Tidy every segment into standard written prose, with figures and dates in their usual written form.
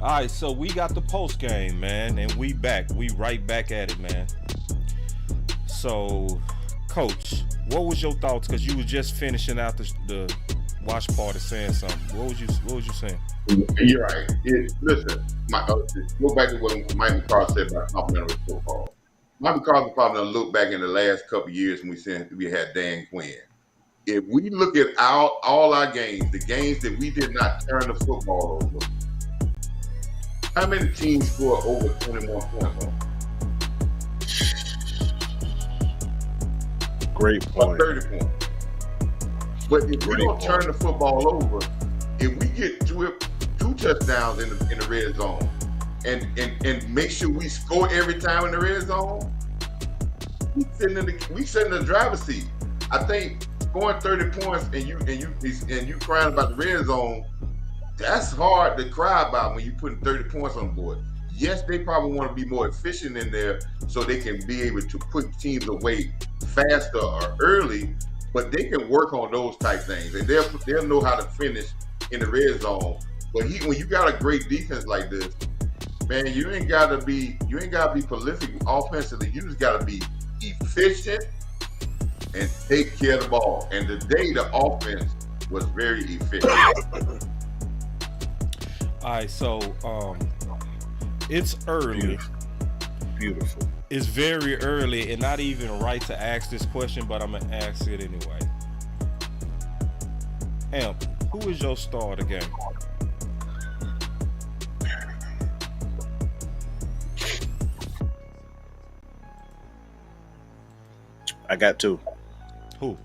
All right, so we got the post game, man, and we back. We right back at it, man. So, Coach, what was your thoughts? Because you was just finishing out the watch party saying something. What was you saying? You're right. Listen, go back to what Mike McCarthy said about complimentary football. Mike McCarthy probably done look back in the last couple of years when we had Dan Quinn. If we look at all our games, the games that we did not turn the football over, how many teams score over 21 points on? Great point. 30 points. But if we don't turn the football over, if we get two touchdowns in the red zone and make sure we score every time in the red zone, we sitting in the driver's seat. I think scoring 30 points and you crying about the red zone, that's hard to cry about when you putting 30 points on the board. Yes, they probably want to be more efficient in there so they can be able to put teams away faster or early, but they can work on those type things and they'll know how to finish in the red zone. But when you got a great defense like this, man, you ain't gotta be prolific offensively. You just gotta be efficient and take care of the ball. And today the offense was very efficient. All right, so it's early. Beautiful. It's very early and not even right to ask this question, but I'm gonna ask it anyway. Amp, who is your star of the game? I got two. Who?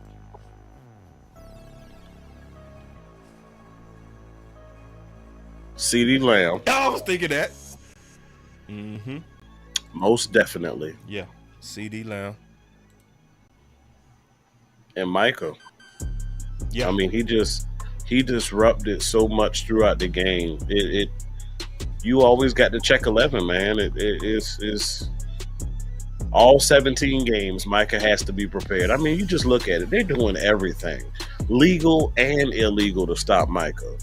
CeeDee Lamb. I was thinking that. Mm-hmm. Most definitely. Yeah. CeeDee Lamb. And Michael. Yeah. I mean, he disrupted so much throughout the game. You always got to check 11, man. It's all 17 games. Micah has to be prepared. I mean, you just look at it. They're doing everything, legal and illegal, to stop Micah.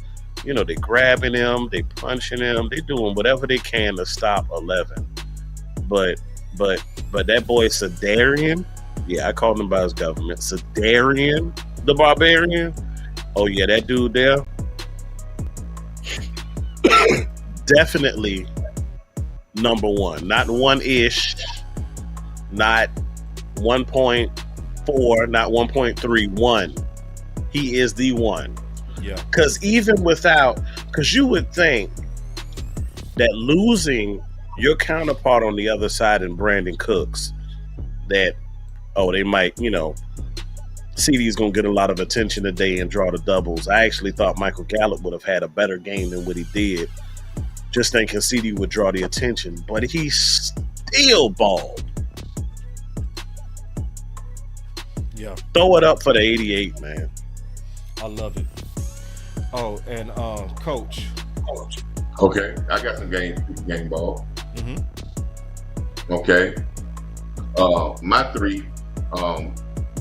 You know, they grabbing him, they punching him, they doing whatever they can to stop 11. But that boy Sedarian, yeah, I called him by his government. Sedarian, the Barbarian. Oh yeah, that dude there. Definitely number one. Not one-ish, not 1.4, not 1.31. He is the one. Yeah. Because you would think that losing your counterpart on the other side in Brandon Cooks, that, they might, CeeDee's going to get a lot of attention today and draw the doubles. I actually thought Michael Gallup would have had a better game than what he did. Just thinking CeeDee would draw the attention, but he still balled. Yeah. Throw it up for the 88, man. I love it. Oh, and Coach. Okay, I got some game ball. Mm-hmm. Okay. My three, and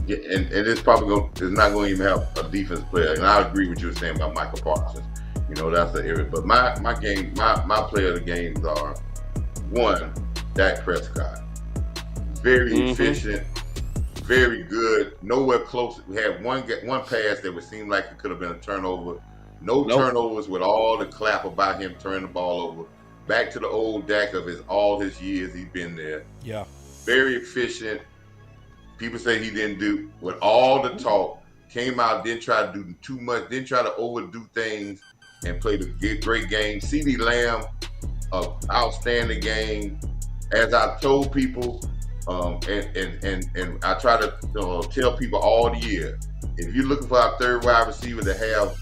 it's not going to even have a defense player. And I agree with you saying about Michael Parsons. That's the area. But my player of the games are one, Dak Prescott. Very efficient, very good. Nowhere close. We had one pass that would seem like it could have been a turnover. No turnovers with all the clap about him turning the ball over. Back to the old Dak of all his years he's been there. Yeah. Very efficient. People say he didn't do with all the talk. Came out, didn't try to do too much, didn't try to overdo things, and played a great game. CeeDee Lamb, outstanding game. As I told people, and I try to tell people all the year, if you're looking for our third wide receiver to have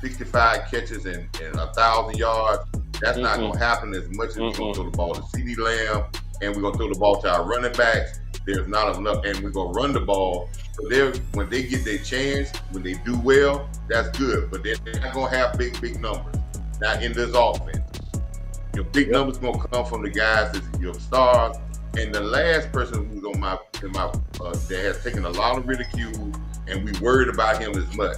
65 catches and 1,000 yards, that's not going to happen as much as we're going to throw the ball to CeeDee Lamb, and we're going to throw the ball to our running backs. There's not enough, and we're going to run the ball. So when they get their chance, when they do well, that's good. But they're not going to have big numbers. Not in this offense. Your big numbers going to come from the guys that's your stars. And the last person who's on that has taken a lot of ridicule, and we worried about him as much.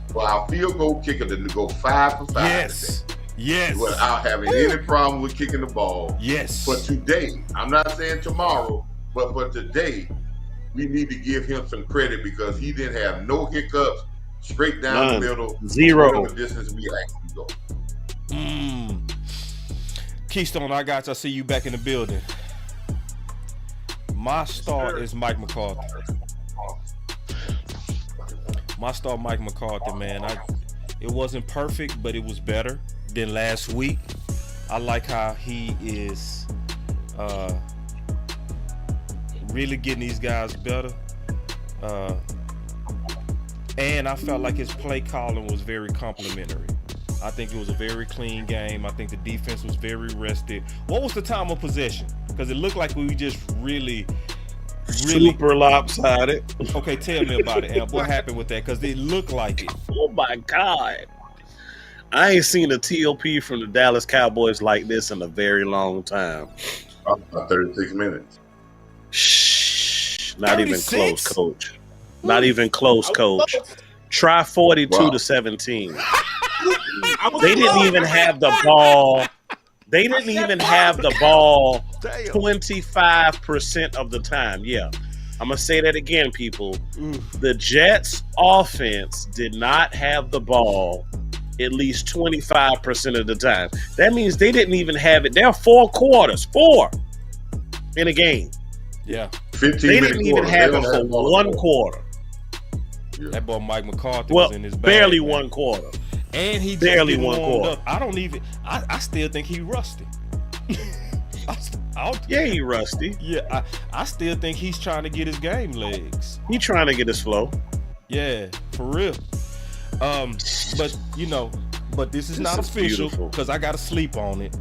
For our field goal kicker to go 5 for 5 Yes. today. Yes. without having any problem with kicking the ball. Yes. For today, I'm not saying tomorrow, but for today, we need to give him some credit because he didn't have no hiccups, straight down None. the middle, Zero. whatever distance we actually go. Keystone, I got you. I see you back in the building. My star is Mike McCarthy. My star, Mike McCarthy, man. It wasn't perfect, but it was better than last week. I like how he is really getting these guys better. And I felt like his play calling was very complimentary. I think it was a very clean game. I think the defense was very rested. What was the time of possession? Because it looked like we just really super lopsided. Okay, tell me about it, Amp. What happened with that? Because it looked like it. Oh my God. I ain't seen a TOP from the Dallas Cowboys like this in a very long time. About 36 minutes. Shh. Not 36? even close, coach. Not even close, coach. Try 42-17. They didn't even have the ball. They didn't even have the ball 25% of the time. Yeah. I'm going to say that again, people. The Jets offense did not have the ball at least 25% of the time. That means they didn't even have it. There are 4 quarters, 4 in a game. Yeah. 15 They didn't even have it for 1 quarter. Yeah. That boy Mike McCarthy Well, was in his bag, barely man. 1 quarter. And he barely just 1 quarter. up. I still think he rusty. Yeah, he rusty. Yeah, I still think he's trying to get his game legs. He trying to get his flow. Yeah, for real. But but this is not is official beautiful. because I gotta sleep on it.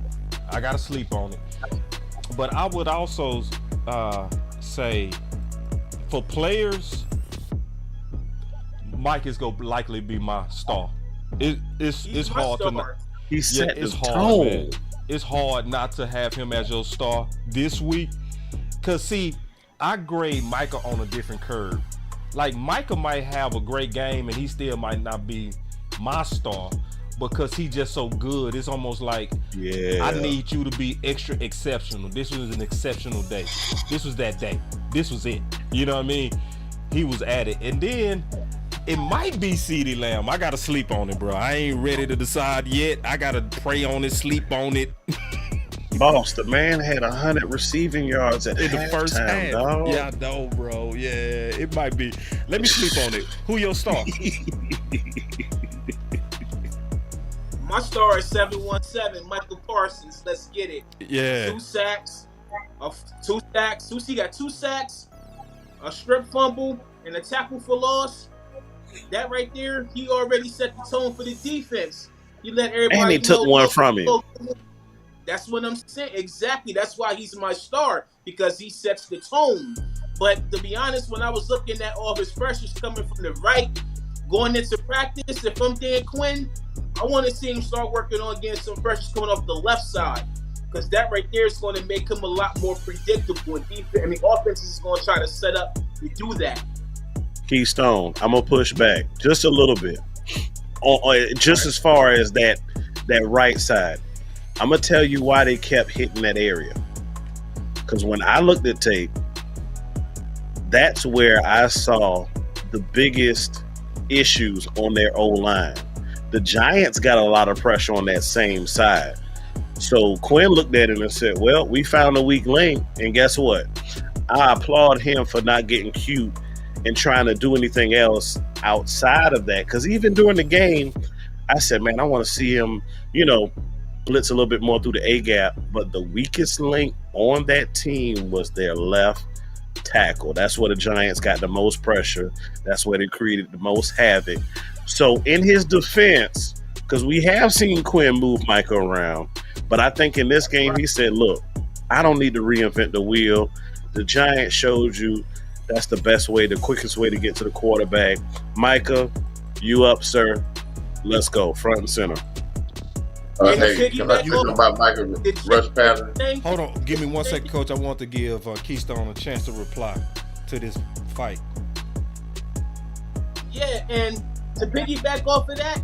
But I would also say for players, Mike is gonna likely be my star. It's hard to not. He set the it's hard, tone. man. It's hard not to have him as your star this week. Cause see, I grade Micah on a different curve. Like Micah might have a great game and he still might not be my star because he just so good. It's almost like I need you to be extra exceptional. This was an exceptional day. This was that day. This was it. You know what I mean? He was at it. And then it might be CeeDee Lamb. I gotta sleep on it, bro. I ain't ready to decide yet. I gotta pray on it, sleep on it. Boss, the man had 100 receiving yards in the first half. Dog. Yeah, I know, bro. Yeah, it might be. Let me sleep on it. Who your star? My star is 717, Michael Parsons. Let's get it. Yeah. 2 sacks. 2 sacks. He got 2 sacks, a strip fumble, and a tackle for loss. That right there, he already set the tone for the defense. He let everybody And he took one from him. That's what I'm saying. Exactly. That's why he's my star, because he sets the tone. But to be honest, when I was looking at all his pressures coming from the right, going into practice, if I'm Dan Quinn, I want to see him start working on getting some pressures coming off the left side, because that right there is going to make him a lot more predictable. And offense is going to try to set up to do that. Keystone, I'm gonna push back just a little bit. Just as far as that right side, I'm gonna tell you why they kept hitting that area. Because when I looked at tape, that's where I saw the biggest issues on their O-line. The Giants got a lot of pressure on that same side. So Quinn looked at it and said, well, we found a weak link, and guess what? I applaud him for not getting cute and trying to do anything else outside of that. Because even during the game, I said, man, I want to see him, blitz a little bit more through the A-gap. But the weakest link on that team was their left tackle. That's where the Giants got the most pressure. That's where they created the most havoc. So in his defense, because we have seen Quinn move Micah around, but I think in this game he said, look, I don't need to reinvent the wheel. The Giants showed you that's the best way, the quickest way to get to the quarterback. Micah, you up, sir. Let's go, front and center. Hey, can I talk about Micah rush pattern? Hold on. Give me 1 second, Coach. I want to give Keystone a chance to reply to this fight. Yeah, and to piggyback off of that,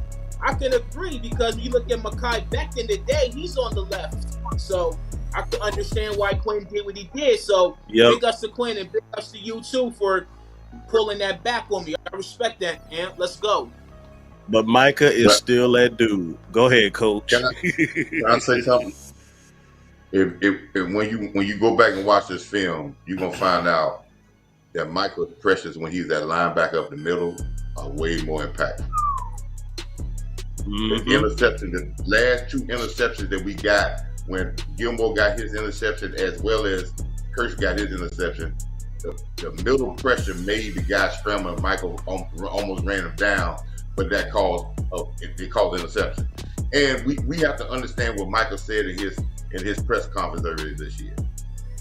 I can agree because you look at Mekhi Beck in the day, he's on the left. So I can understand why Quinn did what he did. So big ups to Quinn and big ups to you too for pulling that back on me. I respect that, man. Let's go. But Micah is still that dude. Go ahead, Coach. Can I say something? If when you go back and watch this film, you're gonna find out that Michael's pressures when he's that linebacker up the middle are way more impactful. The interception, the last two interceptions that we got when Gilmore got his interception as well as Kirsch got his interception, the middle pressure made the guy scramble and Michael almost ran him down, but that caused interception. And we have to understand what Michael said in his press conference earlier this year.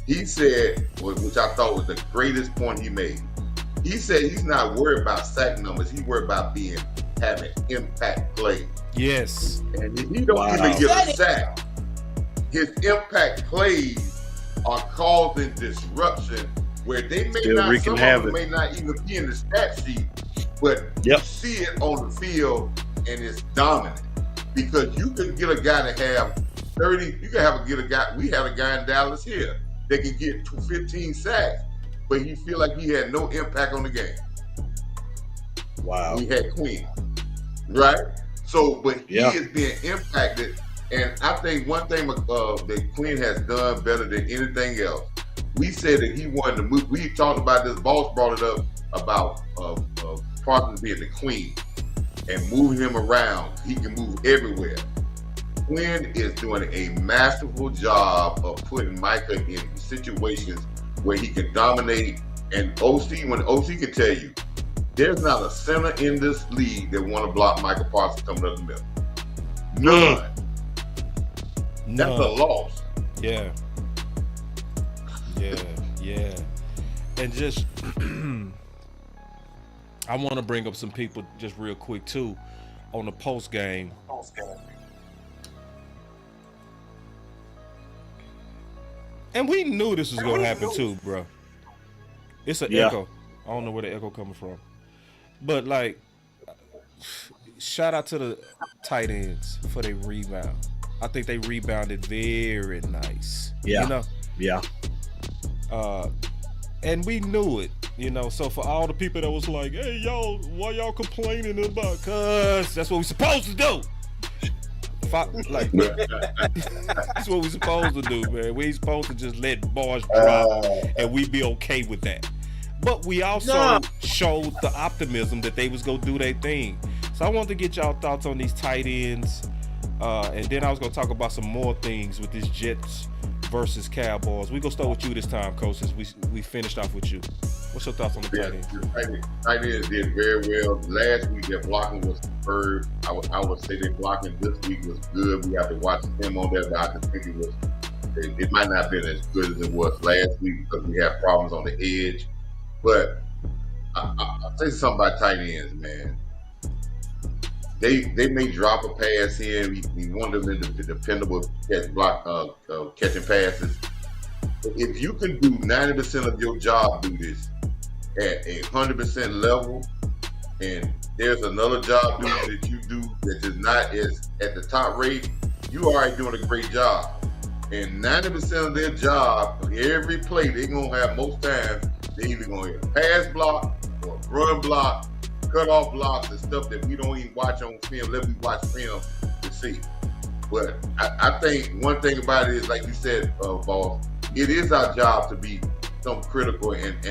He said, which I thought was the greatest point he made. He said he's not worried about sack numbers. He's worried about having impact plays. Yes. And if he don't even get a sack, his impact plays are causing disruption where they may may not even be in the stat sheet, but you see it on the field and it's dominant. Because you can get a guy to have 30, you can get a guy, we had a guy in Dallas here that can get 15 sacks, but he feel like he had no impact on the game. Wow. We had Queen, right? So, but he is being impacted, and I think one thing that Queen has done better than anything else, we said that he wanted to move, we talked about this, Boss brought it up about Parsons being the Queen and moving him around. He can move everywhere. Quinn is doing a masterful job of putting Micah in situations where he can dominate. And when OC can tell you, there's not a center in this league that want to block Michael Parsons coming up the middle. None. That's a loss. Yeah. And just, I want to bring up some people just real quick too on the post game. And we knew this was going to happen too, bro. It's an echo. I don't know where the echo coming from. But, like, shout out to the tight ends for their rebound. I think they rebounded very nice. Yeah. You know? Yeah. And we knew it, you know. So for all the people that was like, hey, y'all, why y'all complaining about? Cuz that's what we supposed to do. Like, that's what we supposed to do, man. We ain't supposed to just let bars drop and we be okay with that. But we also showed the optimism that they was gonna do their thing. So I wanted to get y'all thoughts on these tight ends, and then I was gonna talk about some more things with this Jets versus Cowboys. We gonna start with you this time, Coach, since we finished off with you. What's your thoughts on the tight ends? Tight ends did very well. Last week their blocking was superb. I would say their blocking this week was good. We have to watch him on that, but I just think it might not have been as good as it was last week because we had problems on the edge. But I'll say something about tight ends, man. They may drop a pass here. We want them in the dependable catching passes. If you can do 90% of your job, do this at 100% level, and there's another job that you do that is not as at the top rate, you already doing a great job. And 90% of their job, every play, they're gonna have most times they either gonna hit a pass block or a run block, cut off blocks and stuff that we don't even watch on film. Let me watch film to see. But I think one thing about it is, like you said, Boss, it is our job to be some critical and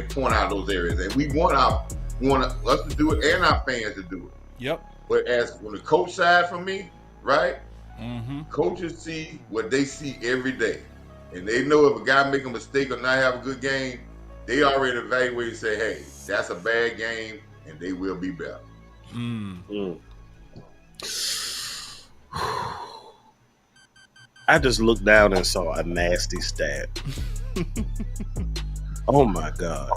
point out those areas. And we want us to do it and our fans to do it. Yep. But as from the coach side from me, right? Mm-hmm. Coaches see what they see every day. And they know if a guy make a mistake or not have a good game, they already evaluate and say, hey, that's a bad game, and they will be better. I just looked down and saw a nasty stat. Oh my God.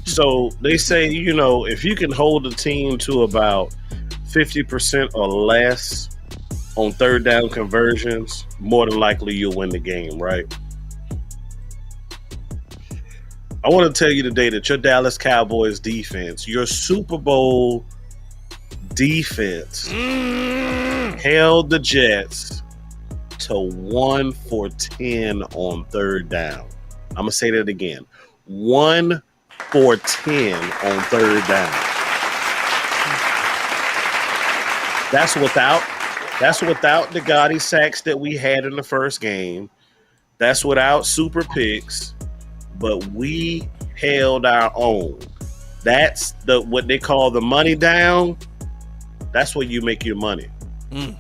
So they say, you know, if you can hold a team to about 50% or less on third down conversions, more than likely you'll win the game, right? I want to tell you today that your Dallas Cowboys defense, your Super Bowl defense held the Jets to 1 for 10 on third down. I'm going to say that again. 1 for 10 on third down. That's without the gaudy sacks that we had in the first game. That's without super picks, but we held our own. That's what they call the money down. That's where you make your money.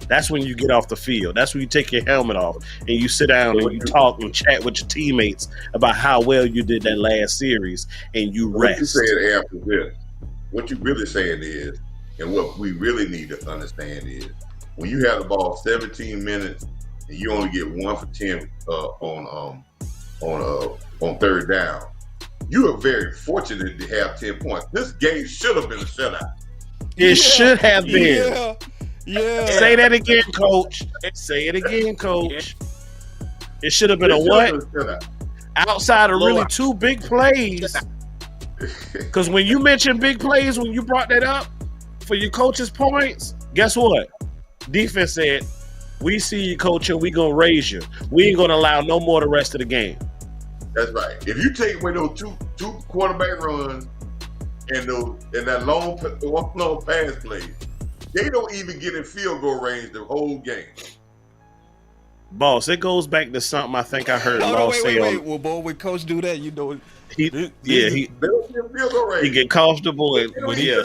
That's when you get off the field. That's when you take your helmet off and you sit down and you talk and chat with your teammates about how well you did that last series and you rest. What you saying after this, what you really saying is, and what we really need to understand is, when you have the ball 17 minutes and you only get 1 for 10 on third down, you are very fortunate to have 10 points. This game should have been a shutout. It should have been. Yeah. Say that again, Coach. Say it again, Coach. It should have been a what? Outside of really two big plays. Because when you mentioned big plays, when you brought that up for your coach's points, guess what? Defense said, we see you, coach, and we going to raise you. We ain't going to allow no more the rest of the game. That's right. If you take away those two quarterback runs and that long pass play, they don't even get in field goal range the whole game. Boss, it goes back to something I think I heard Loss say. Wait. Well, boy, when Coach do that, you know, he they don't get in field goal range. He get comfortable and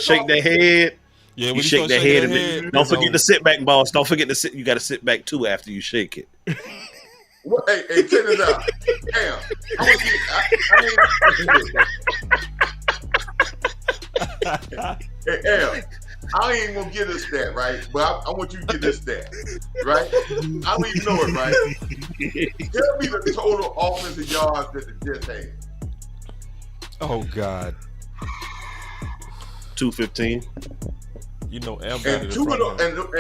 shake their head. Yeah, when you shake their head and don't forget to sit back, boss. Don't forget to sit. You got to sit back too after you shake it. Well, hey, check this out. Damn, hey, Al, I ain't gonna get a stat, right? But I want you to get this stat, right? I don't even know it, right? Tell me the total offensive yards that the Jets had. Oh God, 215. You know, and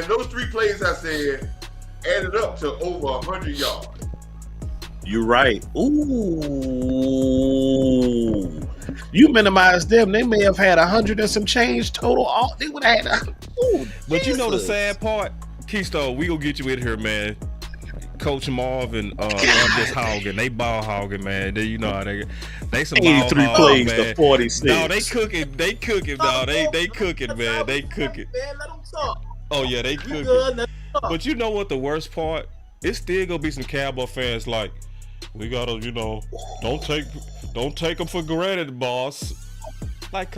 those 3 plays I said added up to over 100 yards. You're right. Ooh, you minimize them. They may have had 100 and some change total. They would have had. But you know the sad part, Keystone. We gonna get you in here, man. Coach Marv and just hogging. They ball hogging, man. You know how they some 83 ball plays man. to 46. No, they cooking, dog. They cooking, man. They cooking. Man, let them talk. Oh yeah, they cooking. But you know what the worst part? It's still gonna be some Cowboy fans like, we gotta, you know, don't take them for granted, boss. Like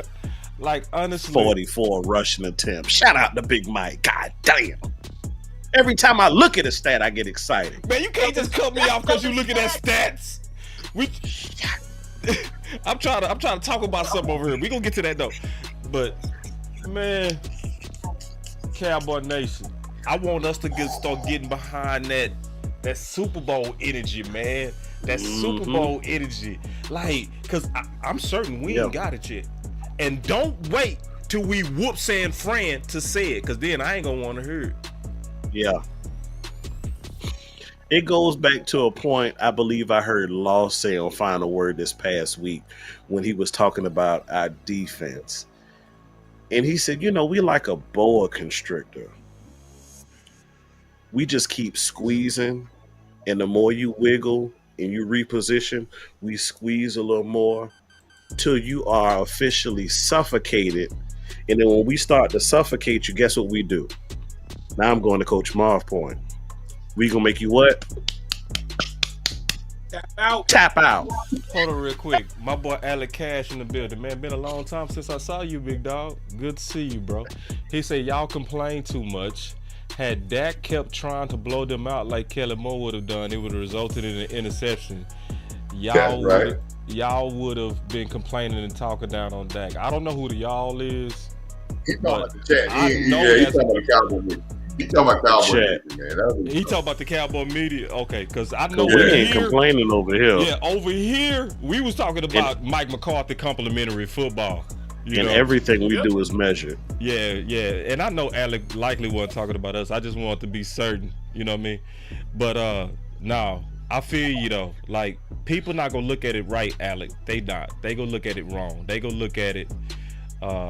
honestly, 44 rushing attempts. Shout out to Big Mike. God damn. Every time I look at a stat, I get excited. Man, you can't just cut me off because you looking at stats. I'm trying to talk about something over here. We gonna get to that though. But man, Cowboy Nation, I want us to start getting behind that Super Bowl energy, man. That Super Bowl energy, like, cause I'm certain we ain't got it yet. And don't wait till we whoop San Fran to say it, cause then I ain't gonna want to hear it. Yeah. It goes back to a point I believe I heard Law say on Final Word this past week when he was talking about our defense. And he said, you know, we like a boa constrictor. We just keep squeezing, and the more you wiggle and you reposition, we squeeze a little more till you are officially suffocated. And then when we start to suffocate you, guess what we do? Now I'm going to Coach Marv point. We gonna make you what? Tap out. Hold on real quick. My boy Alec Cash in the building. Man, been a long time since I saw you, big dog. Good to see you, bro. He said y'all complain too much. Had Dak kept trying to blow them out like Kellen Moore would have done, it would have resulted in an interception. Y'all would have been complaining and talking down on Dak. I don't know who the y'all is. He's talking about the chat. He's talking about the Cowboy media. He's talking about Cowboy media, man. He talking about the Cowboy media. Okay, because I know we ain't complaining over here. Yeah, over here, we was talking about Mike McCarthy complimentary football. And everything we do is measured. Yeah. And I know Alec likely wasn't talking about us. I just wanted to be certain. You know what I mean? But no, I feel you though. Like, people not gonna look at it right, Alec. They not. They gonna look at it wrong. They gonna look at it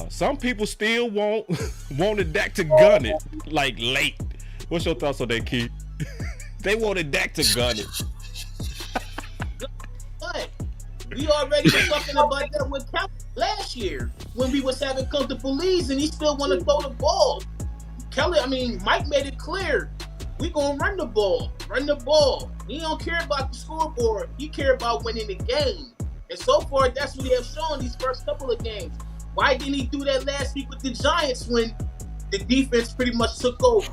Some people still wanted Dak to gun it like late. What's your thoughts on that, Keith? They wanted Dak to gun it. But we already were talking about that with Kelly last year when we was having comfortable leads and he still want to throw the ball. Mike made it clear. We gonna run the ball. He don't care about the scoreboard. He care about winning the game. And so far, that's what he has shown these first couple of games. Why didn't he do that last week with the Giants when the defense pretty much took over?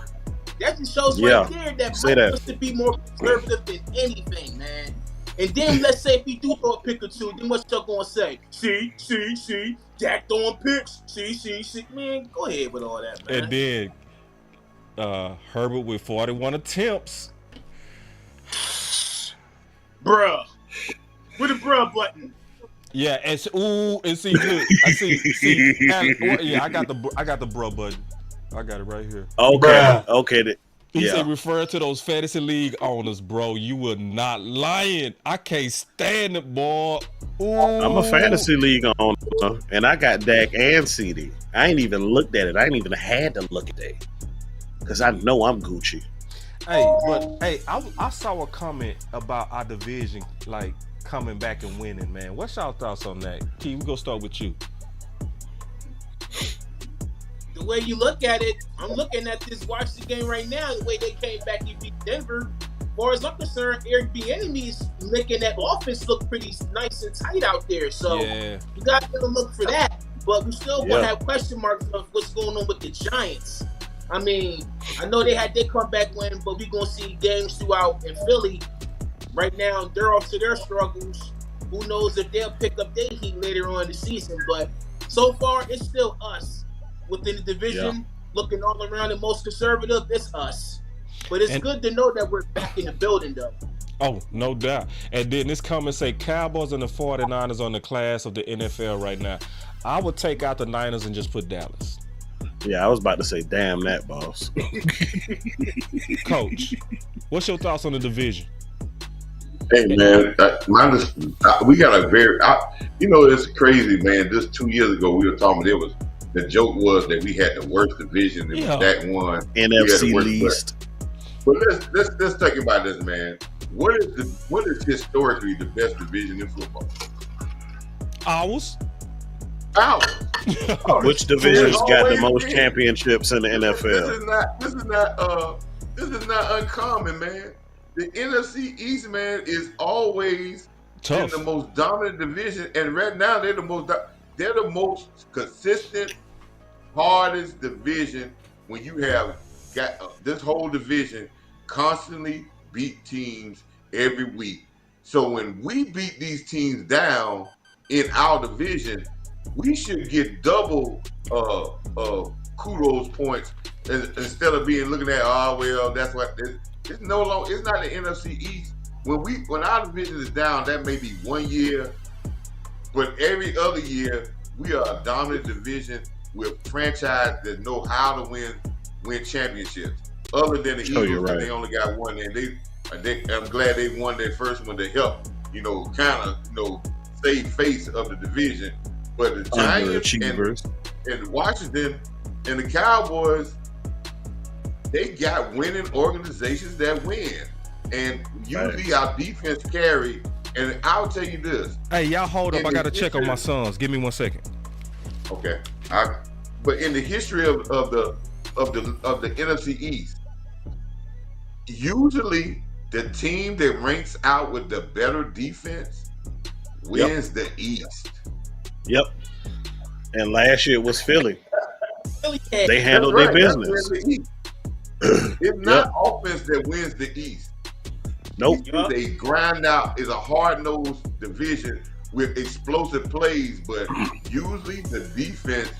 That just shows right there that Mike wants to be more conservative than anything, man. And then let's say if he do throw a pick or two, then what y'all gonna say? See, Dak throwing picks. See. Man, go ahead with all that, man. And then Herbert with 41 attempts. Bruh. With a bruh button. Yeah, and see, look, I got the bruh button. I got it right here. Okay. He said, referring to those fantasy league owners, bro, you were not lying. I can't stand it, boy. Ooh. I'm a fantasy league owner, and I got Dak and CD. I ain't even looked at it. I ain't even had to look at it because I know I'm Gucci. Hey, I saw a comment about our division, like, coming back and winning, man. What's y'all thoughts on that? Key, we gonna start with you. The way you look at it, I'm looking at this Washington game right now, the way they came back and beat Denver. As far as I'm concerned, Eric Bieniemy's making that offense look pretty nice and tight out there. So you got to look for that. But we still going to have question marks of what's going on with the Giants. I know they had their comeback win, but we're going to see games throughout in Philly. Right now, they're off to their struggles. Who knows if they'll pick up their heat later on in the season. But so far, it's still us. Within the division, looking all around and most conservative, it's us. But it's good to know that we're back in the building, though. Oh, no doubt. And then this comment say Cowboys and the 49ers on the class of the NFL right now. I would take out the Niners and just put Dallas. Yeah, I was about to say, damn that, boss. Coach, what's your thoughts on the division? Hey, man, we got a very, it's crazy, man. Just 2 years ago, we were talking, the joke was that we had the worst division and that one. NFC least. But let's talk about this, man. What is historically the best division in football? Ours. Which division's got the most championships in the NFL? This is not uncommon, man. The NFC East, man, is always tough. In the most dominant division, and right now they're the most consistent, hardest division when you have got this whole division constantly beat teams every week. So when we beat these teams down in our division, we should get double kudos points instead of looking at that's what it's no longer. It's not the NFC East. When our division is down, that may be 1 year, but every other year we are a dominant division with franchise that know how to win championships. Other than the Eagles, right. They only got one, and I'm glad they won their first one to help, save face of the division. But the Giants and Washington and the Cowboys, they got winning organizations that win. And usually our defense carry. And I'll tell you this. Hey, y'all hold up. I got to check on my sons. Give me 1 second. Okay. But in the history of the NFC East, usually the team that ranks out with the better defense wins the East. Yep. And last year it was Philly. They handled their business. It's not offense that wins the East. Nope. They grind out. It's a hard-nosed division with explosive plays, but usually the defense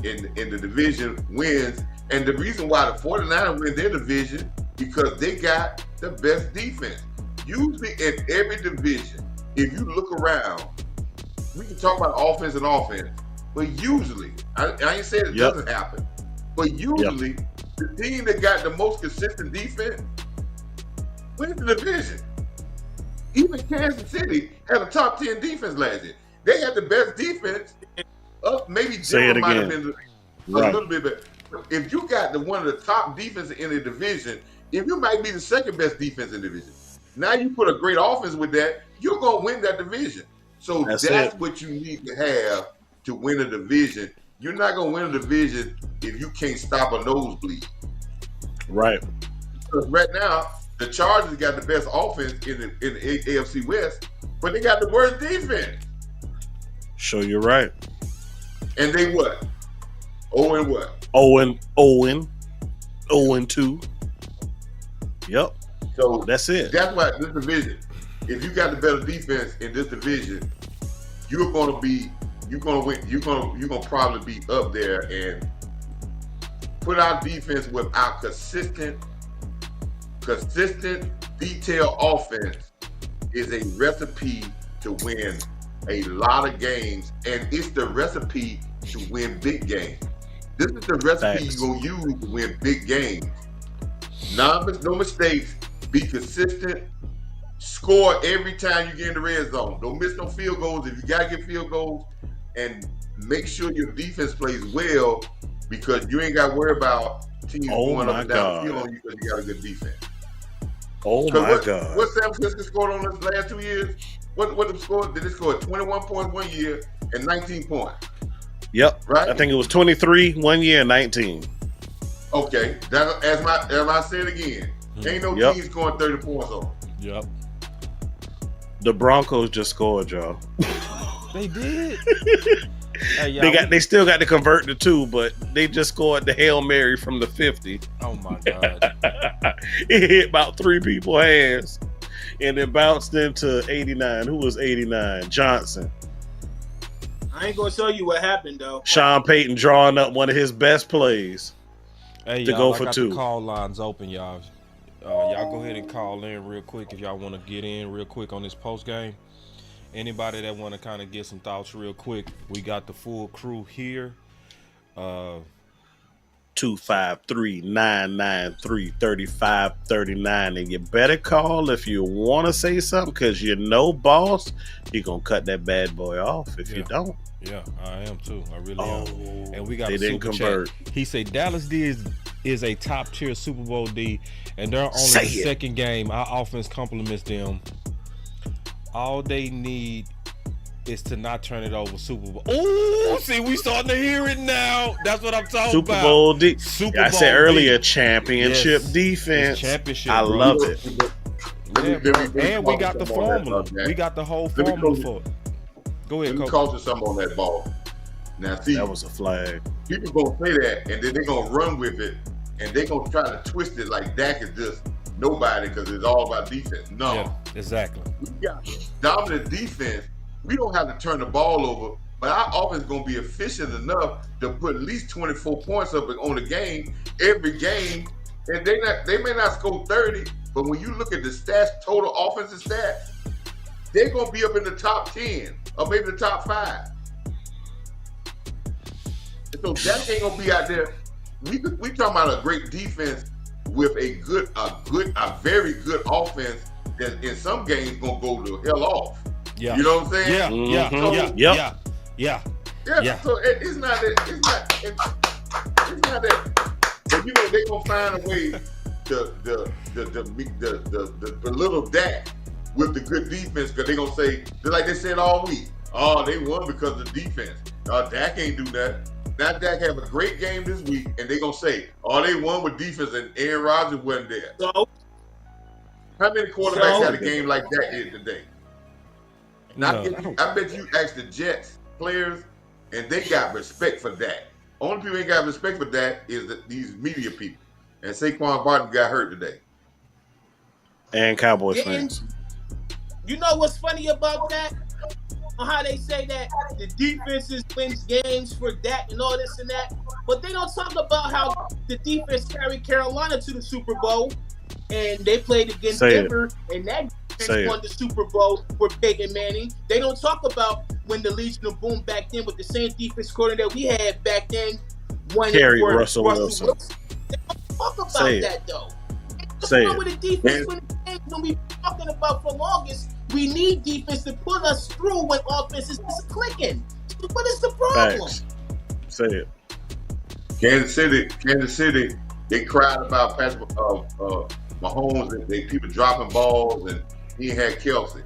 in the division wins. And the reason why the 49ers win their division because they got the best defense. Usually in every division, if you look around, we can talk about offense, but usually, I ain't saying it doesn't happen, but usually the team that got the most consistent defense wins the division. Even Kansas City had a top 10 defense last year. They had the best defense maybe Say it Denver might have again. been a Right. little bit better. If you got one of the top defenses in the division, if you might be the second best defense in the division, now you put a great offense with that, you're gonna win that division. So That's that's it. what you need to have to win a division. You're not gonna win a division if you can't stop a nosebleed. Right. Because right now, the Chargers got the best offense in the AFC West, but they got the worst defense. Sure, you're right. And they what? 0 and what? 0-2. Yep. So That's it. that's why this division, if you got the better defense in this division, you're gonna win. You're gonna probably be up there and put our defense with our consistent, detailed offense is a recipe to win a lot of games, and it's the recipe to win big games. This is the recipe Facts. you're gonna use to win big games. No mistakes, be consistent, score every time you get in the red zone. Don't miss no field goals. If you gotta get field goals, and make sure your defense plays well, because you ain't gotta worry about teams going up and down the field on you because you got a good defense. Oh my God. What San Francisco scored on us last 2 years? What the score? Did they score 21 points one year and 19 points? Yep. Right? I think it was 23 one year and 19. Okay. That, as I said again, ain't no team scoring 30 points on. Yep. The Broncos just scored, y'all. They did. Hey, y'all, They still got to convert the 2, but they just scored the Hail Mary from the 50. Oh my God. It hit about 3 people's hands and then bounced into 89. Who was 89? Johnson. I ain't gonna show you what happened though. Sean Payton drawing up one of his best plays. Hey, to y'all, go I for got 2. The call lines open, y'all. Y'all go ahead and call in real quick if y'all want to get in real quick on this post game. Anybody that want to kind of get some thoughts real quick, we got the full crew here. 253-993-3539, and you better call if you want to say something, because you know, boss, you're gonna cut that bad boy off if you don't. Yeah, I am too. I really am. And we got they a didn't super convert. chat. He said Dallas D is a top tier Super Bowl D, and they're only Say the it. second game. Our offense complements them. All they need is to not turn it over. Super Bowl. Oh, see, we starting to hear it now. That's what I'm talking Super about. Bowl D. Super I said Bowl earlier, D. championship Yes. defense. It's championship, I bro. love it. Yeah, bro. And we got the formula. We got the whole formula for it. Go ahead, Let me Coach. call you something on that ball. Now, see, That was a flag. people gonna say that, and then they're gonna run with it, and they're gonna try to twist it like Dak is just nobody because it's all about defense. No, Yeah, exactly. we got dominant defense. We don't have to turn the ball over, but our offense is gonna be efficient enough to put at least 24 points up on the game every game, and they may not score 30, but when you look at the stats, total offensive stats, they're gonna be up in the top 10 or maybe the top 5. So that ain't gonna be out there. We talking about a great defense with a very good offense that in some games gonna go the hell off. Yeah. You know what I'm saying? Yeah, yeah, Mhm. yeah, Yep. yeah. Yeah. So it's not that. It's not that. But you know they gonna find a way to belittle Dak with the good defense, because they gonna say, just like they said all week, oh, they won because of the defense. Dak ain't do that. Now Dak have a great game this week, and they gonna say, oh, they won with defense and Aaron Rodgers wasn't there. So How many quarterbacks had a game like that here today? Now, No. I bet you ask the Jets players, and they got respect for that. Only people ain't got respect for that is these media people. And Saquon Barton got hurt today. And Cowboys Didn't- fans. you know what's funny about that? On how they say that the defenses wins games for that and all this and that, but they don't talk about how the defense carried Carolina to the Super Bowl, and they played against Say it. Denver, and that Say defense it. won the Super Bowl for Peyton Manning. They don't talk about when the Legion of Boom back then with the same defense coordinator that we had back then won it Carry for Russell Wilson. They don't talk about Say it. that though. Say What's wrong it. with the defense when we talking about for longest? We need defense to put us through when offense is clicking. What is the problem? Facts. Say it. Kansas City, they cried about Patrick Mahomes and people dropping balls, and he had Kelsey.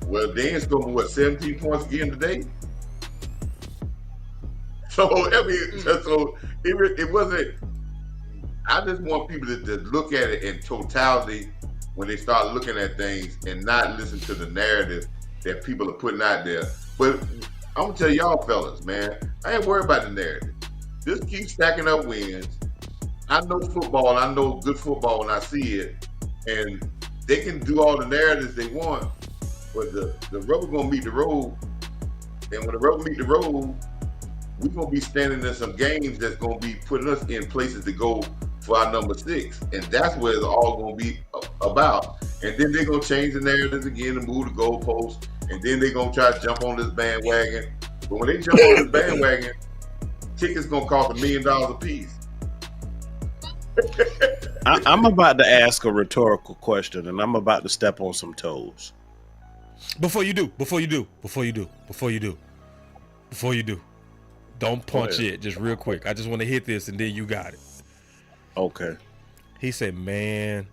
Well, they ain't scoring 17 points again today. So I mean, so it wasn't. I just want people to look at it in totality when they start looking at things and not listen to the narrative that people are putting out there. But I'm gonna tell y'all fellas, man, I ain't worried about the narrative. Just keep stacking up wins. I know football, I know good football when I see it, and they can do all the narratives they want, but the rubber gonna meet the road. And when the rubber meet the road, we're gonna be standing in some games that's gonna be putting us in places to go for our number 6, and that's what it's all gonna be about. And then they're gonna change the narratives again and move the goalposts, and then they're gonna try to jump on this bandwagon. But when they jump on this bandwagon, tickets gonna cost $1 million a piece. I'm about to ask a rhetorical question, and I'm about to step on some toes. Before you do, don't punch it. Just real quick. I just want to hit this, and then you got it. Okay. He said, man,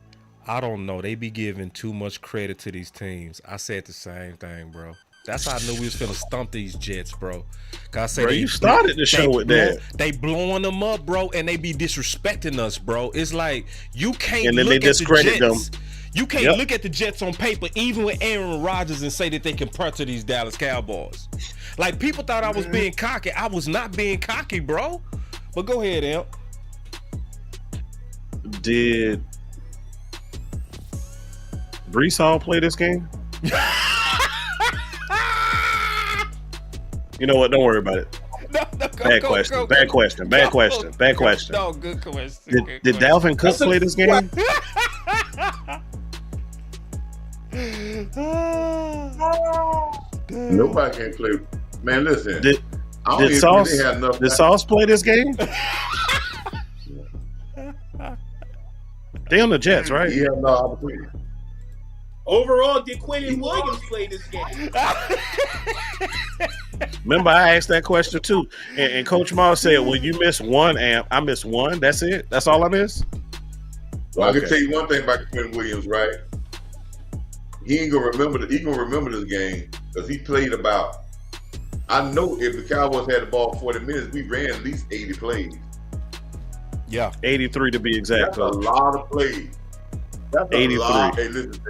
I don't know. They be giving too much credit to these teams. I said the same thing, bro. That's how I knew we was finna stump these Jets, bro. Cause I said, bro, you started the show with that. They blowing them up, bro, and they be disrespecting us, bro. It's like you can't and then look they at the discredit Jets. them. You can't look at the Jets on paper, even with Aaron Rodgers, and say that they compare to these Dallas Cowboys. Like, people thought I was being cocky. I was not being cocky, bro. But go ahead, Amp. Did Brees Hall play this game? You know what? Don't worry about it. Bad question. Bad question. No, good question. Did Dalvin Cook play this game? Nobody can play. Man, listen. Did Sauce play this game? They on the Jets, right? He had no opportunity. Overall, did Quentin Williams play this game? Remember, I asked that question too, and Coach Mars said, "Well, you missed one, Amp. I missed one. That's it. That's all I missed." Well, I can tell you one thing about Quentin Williams, right? He ain't gonna remember. He gonna remember this game because he played about. I know if the Cowboys had the ball 40 minutes, we ran at least 80 plays. Yeah, 83 to be exact. That's a lot of plays. That's 83. A lot. Hey, listen,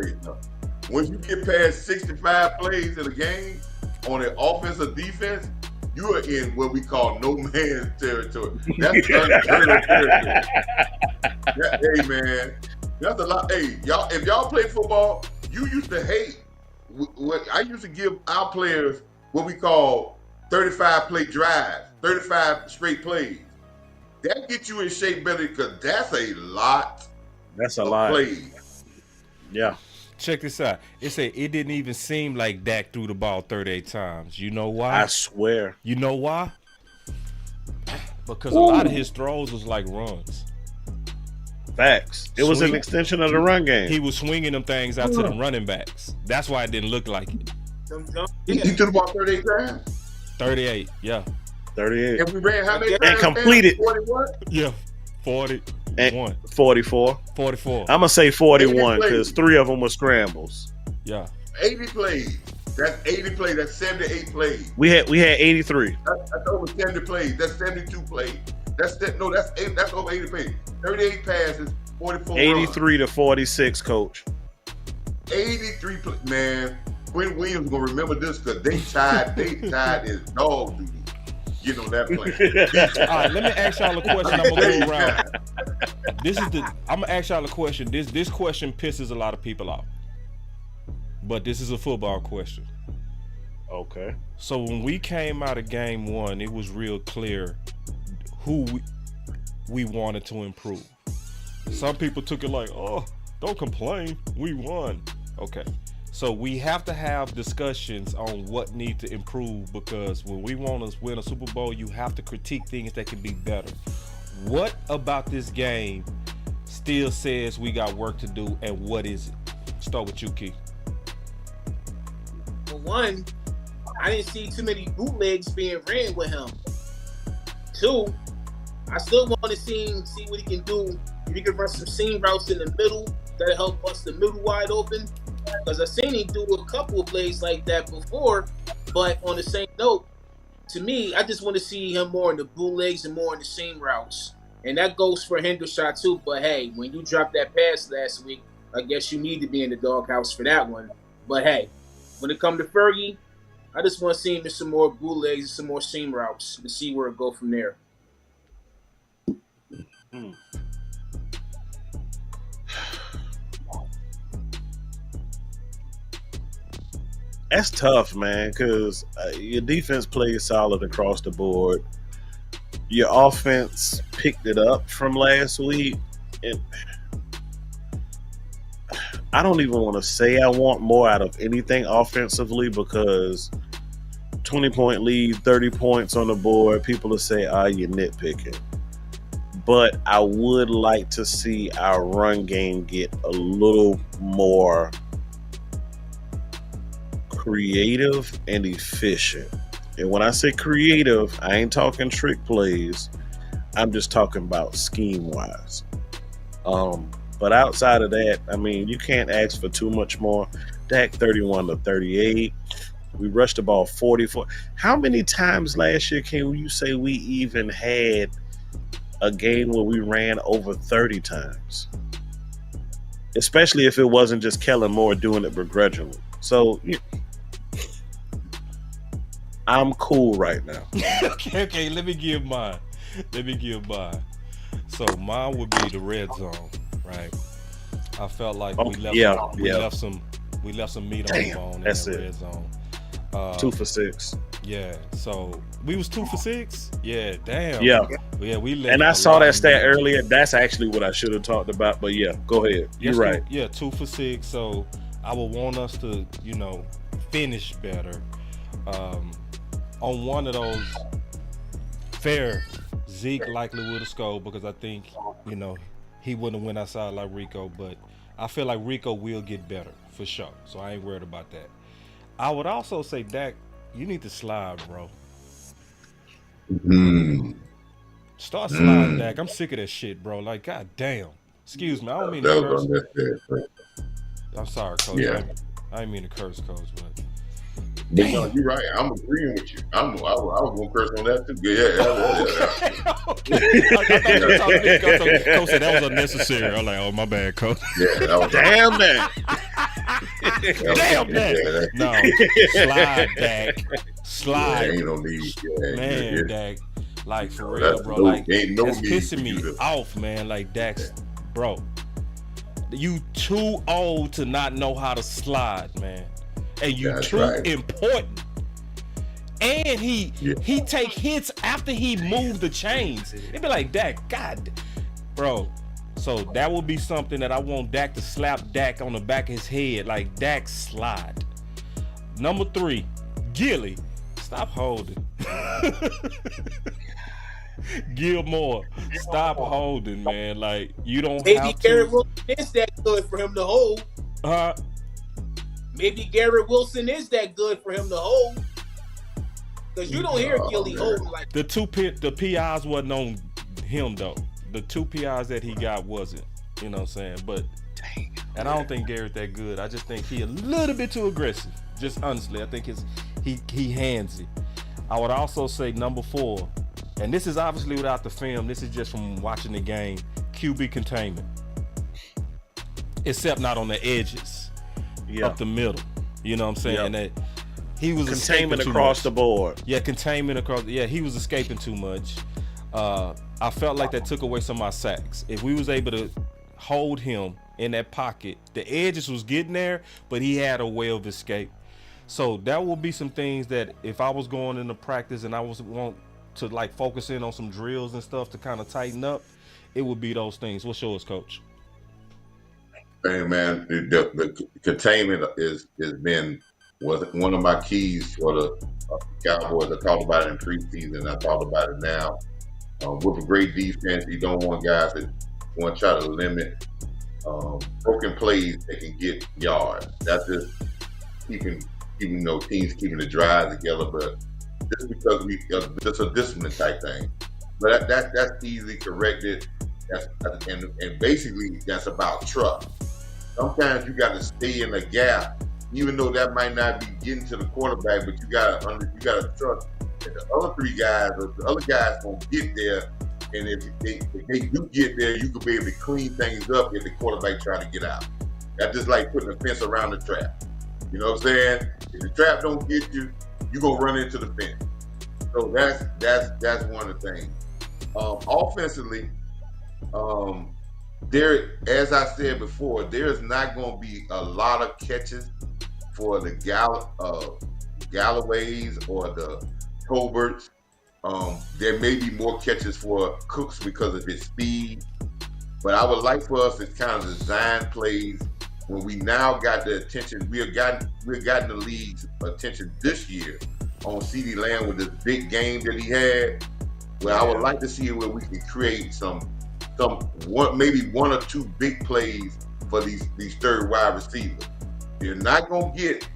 when you get past 65 plays in a game on an offense or defense, you are in what we call no man's territory. That's unheard of territory. Hey, man, that's a lot. Hey, y'all, if y'all play football, you used to hate what I used to give our players what we call 35 play drives, 35 straight plays. That gets you in shape better because that's a lot. That's a lot. Plays. Yeah. Check this out. It said it didn't even seem like Dak threw the ball 38 times. You know why? I swear. You know why? Because a lot of his throws was like runs. Facts. It was an extension of the run game. He was swinging them things out to the running backs. That's why it didn't look like it. He threw the ball 38 times? 38, yeah. 38. And we ran how many times? And completed. 41? Yeah. 41. 44. 44. I'm going to say 41 because 3 of them were scrambles. Yeah. 80 plays. That's 80 plays. That's 78 plays. We had 83. That's over 70 plays. That's 72 plays. That's over 80 plays. 38 passes, 44 83 runs. to 46, Coach. 83 plays. Man, Quentin Williams going to remember this because they tied his dog duty. Get on that plane. All right, let me ask y'all a question. I'm gonna go around. I'm gonna ask y'all a question. This question pisses a lot of people off, but this is a football question. Okay. So when we came out of game 1, it was real clear who we wanted to improve. Some people took it like, oh, don't complain, we won. Okay. So we have to have discussions on what needs to improve because when we want to win a Super Bowl, you have to critique things that can be better. What about this game still says we got work to do, and what is it? Start with you, Keith. For one, I didn't see too many bootlegs being ran with him. Two, I still want to see what he can do. If he can run some seam routes in the middle, that'll help bust the middle wide open. Because I've seen him do a couple of plays like that before. But on the same note, to me, I just want to see him more in the bootlegs and more in the seam routes. And that goes for Hendershot too. But hey, when you dropped that pass last week, I guess you need to be in the doghouse for that one. But hey, when it comes to Fergie, I just want to see him in some more bootlegs and some more seam routes to see where it go from there. That's tough, man, because your defense plays solid across the board. Your offense picked it up from last week, and I don't even want to say I want more out of anything offensively, because 20-point lead, 30 points on the board, people will say, you're nitpicking. But I would like to see our run game get a little more creative and efficient. And when I say creative, I ain't talking trick plays. I'm just talking about scheme-wise. But outside of that, I mean, you can't ask for too much more. Dak 31 to 38. We rushed the ball 44. How many times last year can you say we even had a game where we ran over 30 times? Especially if it wasn't just Kellen Moore doing it begrudgingly. So I'm cool right now. okay, let me give mine. So mine would be the red zone, right? I felt like we left some meat on the bone in the red zone. 2 for 6. Yeah, so we was 2 for 6. Yeah, damn. Yeah, we left. And I saw that stat earlier. That's actually what I should have talked about. But yeah, go ahead. You're right. 2 for 6. So I would want us to, finish better. On one of those fair, Zeke likely would have scored, because I think, he wouldn't have went outside like Rico. But I feel like Rico will get better for sure. So I ain't worried about that. I would also say, Dak, you need to slide, bro. Start sliding, Dak. I'm sick of that shit, bro. Like, god damn. Excuse me, I don't mean to curse. I'm sorry, Coach. Yeah. I didn't mean to curse, Coach, but no, you're right. I'm agreeing with you. I was gonna curse on that too. Yeah. I thought you were talking to me. Coach said that was unnecessary. I'm like, oh, my bad, Coach. Yeah, that was Damn that. Damn that. No, slide, Dak. Slide. Yeah, ain't no need. Yeah, man, Dak. Like, for real, bro. Like, that's pissing me off, man. Like, Dak's, bro. You too old to not know how to slide, man. And you too important. And he take hits after he moved the chains. It'd be like, Dak, God, bro. So that would be something that I want Dak to slap Dak on the back of his head, like, Dak, slide. Number 3, Gilly, stop holding. Gilmore, stop holding, man. Like, you don't have to. Garrett Wilson is that good for him to hold. Maybe Garrett Wilson is that good for him to hold. Because you don't hear Gilly holding like the PIs wasn't on him, though. The 2 PIs that he got wasn't. You know what I'm saying? But, and I don't think Garrett that good. I just think he a little bit too aggressive. Just honestly, I think he handsy. I would also say number 4, and this is obviously without the film. This is just from watching the game. QB containment, except not on the edges, up the middle. You know what I'm saying? That he was containment across the board. Yeah, containment across. Yeah, he was escaping too much. I felt like that took away some of my sacks. If we was able to hold him in that pocket, the edges was getting there, but he had a way of escape. So that will be some things that if I was going into practice and I was want to like focus in on some drills and stuff to kind of tighten up, it would be those things. What's yours, Coach? Hey man, the containment was one of my keys for the Cowboys. I talked about it in preseason. I talked about it now. With a great defense, you don't want guys that want to try to limit broken plays that can get yards. That's just keeping teams keeping the drive together. But just because it's a discipline type thing. But that's easily corrected. And basically that's about trust. Sometimes you got to stay in the gap, even though that might not be getting to the quarterback, but you got to trust that the other three guys or the other guys gonna get there. And if they do get there, you could be able to clean things up if the quarterback try to get out. That's just like putting a fence around the trap. You know what I'm saying? If the trap don't get you, you gonna run into the fence. So that's one of the things. Offensively, there, as I said before, there's not going to be a lot of catches for the Galloways or the Colberts. There may be more catches for Cooks because of his speed, but I would like for us to kind of design plays when we now got the attention. We've gotten the league's attention this year on CeeDee Lamb with this big game that he had. Well, I would like to see where we can create maybe one or two big plays for these third wide receivers. You're not gonna get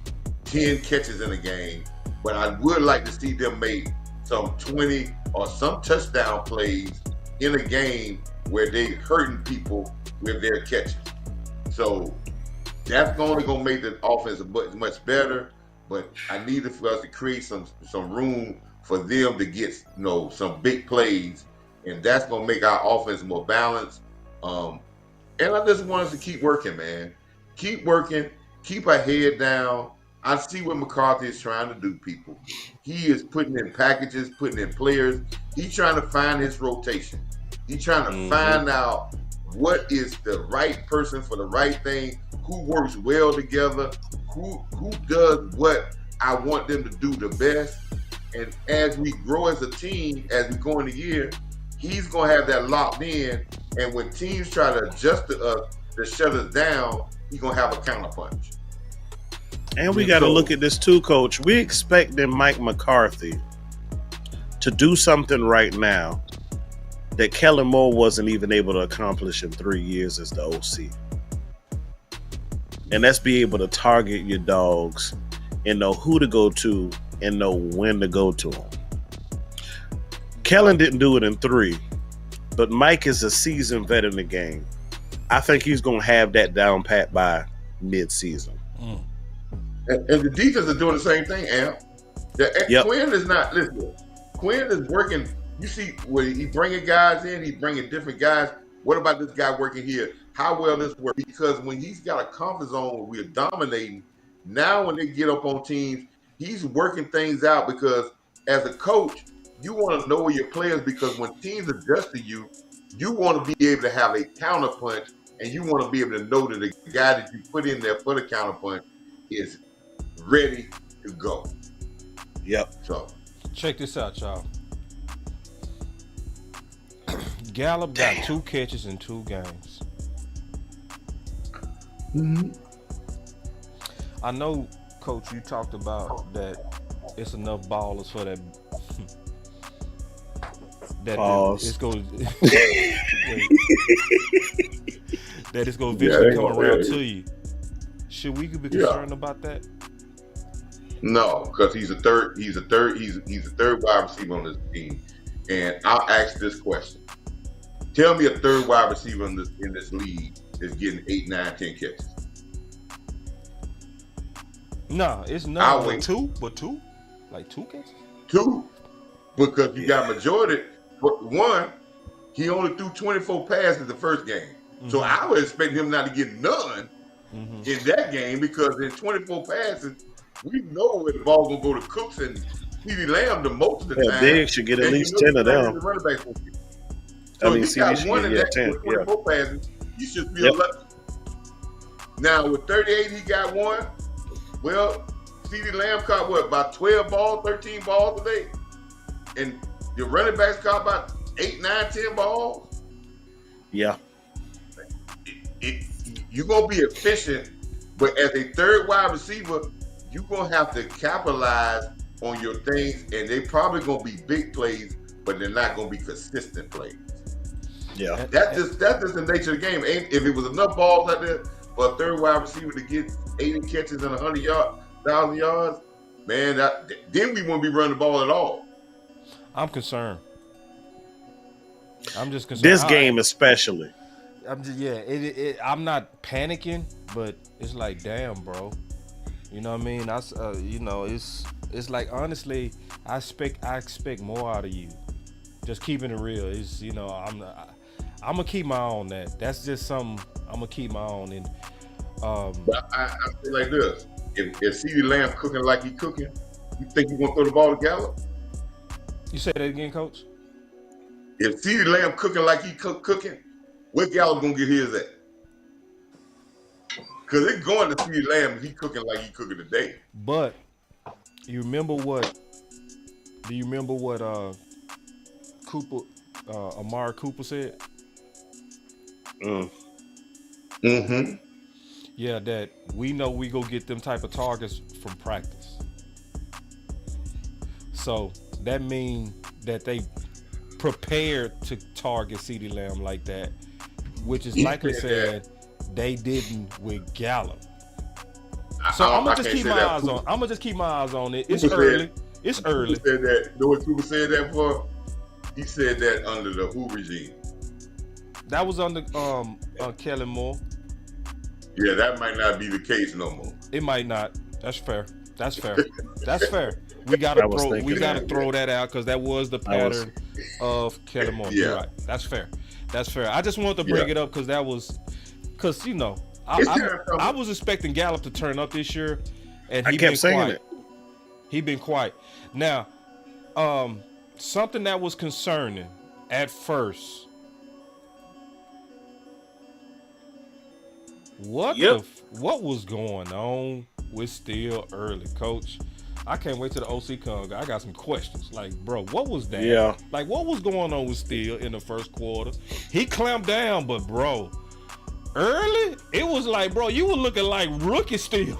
10 catches in a game, but I would like to see them make some 20 or some touchdown plays in a game where they hurting people with their catches. So that's only gonna make the offense much better. But I needed for us to create some room for them to get some big plays, and that's gonna make our offense more balanced. And I just want us to keep working, man. Keep working, keep our head down. I see what McCarthy is trying to do, people. He is putting in packages, putting in players. He's trying to find his rotation. He's trying to find out what is the right person for the right thing, who works well together, who does what I want them to do the best. And as we grow as a team, as we go in the year, he's going to have that locked in. And when teams try to adjust to us, to shut us down, he's going to have a counterpunch. And we got to look at this too, Coach. We expecting Mike McCarthy to do something right now that Kellen Moore wasn't even able to accomplish in 3 years as the OC. And that's be able to target your dogs and know who to go to and know when to go to them. Kellen didn't do it in 3, but Mike is a seasoned vet in the game. I think he's going to have that down pat by mid-season. And the defense is doing the same thing, Amp. Quinn is not, listen, Quinn is working. You see, when he bringing guys in, he's bringing different guys. What about this guy working here? How well this works? Because when he's got a comfort zone where we're dominating, now when they get up on teams, he's working things out because as a coach, you want to know your players because when teams adjust to you, you want to be able to have a counterpunch and you want to be able to know that the guy that you put in there for the counterpunch is ready to go. Yep. So check this out, y'all. Gallup got 2 catches in 2 games. I know, Coach, you talked about that it's enough ballers for that. It's going that it's going to eventually come around to you. Should we be concerned about that? No, because he's a third wide receiver on this team. And I'll ask this question. Tell me a third wide receiver in this league is getting 8, 9, 10 catches. No, it's not but two. Like 2 catches? 2. Because you got majority. But 1, he only threw 24 passes the first game. So I would expect him not to get none in that game because in 24 passes, we know where the ball gonna go to Cooks and CeeDee Lamb the most of the time. Big should get at least 10 of them. So you got one in that 24 passes, you should feel lucky. Now with 38, he got 1. Well, CeeDee Lamb caught about 12 balls, 13 balls a day. And your running backs caught about 8, 9, 10 balls. Yeah. You're going to be efficient, but as a third wide receiver, you're going to have to capitalize on your things, and they probably going to be big plays, but they're not going to be consistent plays. Yeah. That's just the nature of the game. If it was enough balls out there for a third wide receiver to get 80 catches and 1,000 yards, man, then we won't be running the ball at all. I'm concerned. I'm just concerned. This game especially. I'm just I'm not panicking, but it's like, damn, bro. You know what I mean? It's like, honestly, I expect more out of you. Just keeping it real. It's I'm gonna keep my eye on that. That's just something I'm gonna keep my eye on. And But I feel like this: if CeeDee Lamb cooking like he cooking, you think you gonna throw the ball to Gallup? You say that again, Coach? If CeeDee Lamb cooking like he cooking, where Gallup gonna get his at? Because it's going to CeeDee Lamb if he cooking like he cooking today. But you remember what? Do you remember what Amari Cooper said? Mm-hmm. Yeah, that we know we go get them type of targets from practice. So that means that they prepared to target CeeDee Lamb like that, which is likely saying they didn't with Gallup. So I'm gonna just keep my eyes on. I'm gonna just keep my eyes on it. It's early. It's early. He said that. You know what Cooper said that for? He said that under the who regime? That was under Kellen Moore. Yeah, that might not be the case no more. It might not. That's fair. That's fair. That's fair. We gotta throw that out because that was the pattern of Kellen Moore. Yeah. You're right. That's fair. That's fair. I just wanted to bring it up because I was expecting Gallup to turn up this year, and he kept saying quiet. He been quiet. Now, something that was concerning at first. What was going on with still early, Coach? I can't wait till the OC comes. I got some questions. Like, bro, what was that? Yeah. Like, what was going on with Steele in the first quarter? He clamped down, but bro, early, it was like, bro, you were looking like rookie Steele.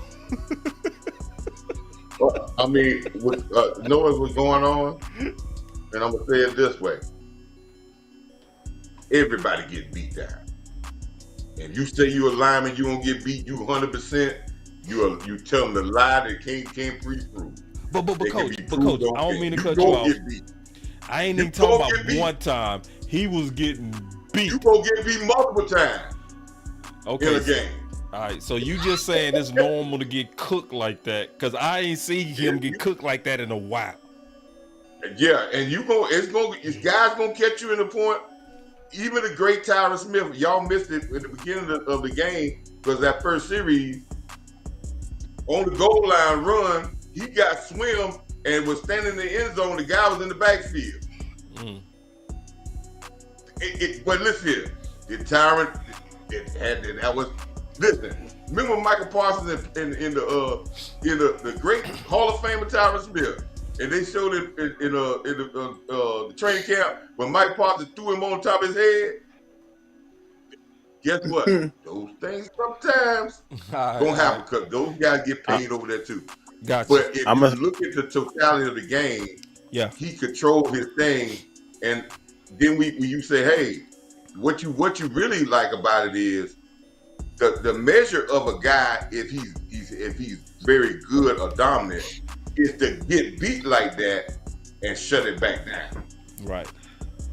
I mean, knowing what's going on, and I'm gonna say it this way: everybody get beat down. And you say you a lineman, you gonna get beat. You 100%. You tell them the lie that can't pre-prove. But coach, I don't mean to cut you off. I ain't even talking about one time. He was getting beat. You gonna get beat multiple times. Okay. In a game. All right, so you just saying it's normal to get cooked like that? Because I ain't seen him get cooked like that in a while. Yeah, and it's guys gonna catch you in the point. Even the great Tyron Smith, y'all missed it at the beginning of the game because that first series on the goal line run, he got swim and was standing in the end zone. The guy was in the backfield. But listen here, Tyron, that was. Listen, remember Michael Parsons in the great Hall of Famer Tyron Smith, and they showed it in the training camp when Mike Parsons threw him on top of his head. Guess what? Those things sometimes gonna happen because those guys get paid over there too. Gotcha. But if you look at the totality of the game, he controlled his thing, and then when you say, hey, what you really like about it is the measure of a guy if he's very good or dominant is to get beat like that and shut it back down. Right.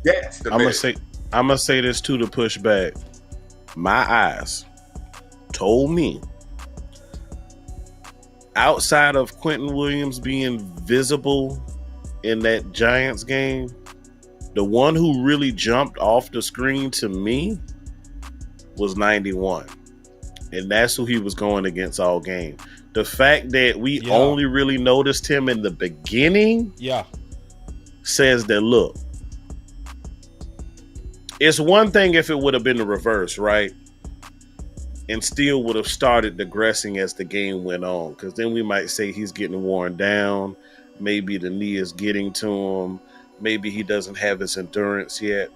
That's the measure. I'm gonna say this too to push back. My eyes told me outside of Quentin Williams being visible in that Giants game, the one who really jumped off the screen to me was 91. And that's who he was going against all game. The fact that we only really noticed him in the beginning says that, look, it's one thing if it would have been the reverse, right? And Steele would have started digressing as the game went on, because then we might say he's getting worn down. Maybe the knee is getting to him. Maybe he doesn't have his endurance yet.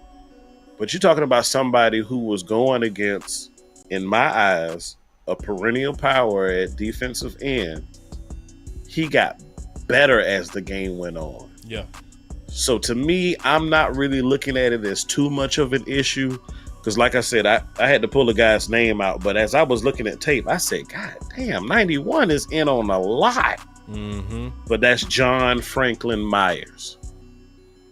But you're talking about somebody who was going against, in my eyes, a perennial power at defensive end. He got better as the game went on. Yeah. So to me, I'm not really looking at it as too much of an issue. Because like I said, I had to pull a guy's name out. But as I was looking at tape, I said, God damn, 91 is in on a lot. Mm-hmm. But that's John Franklin Myers.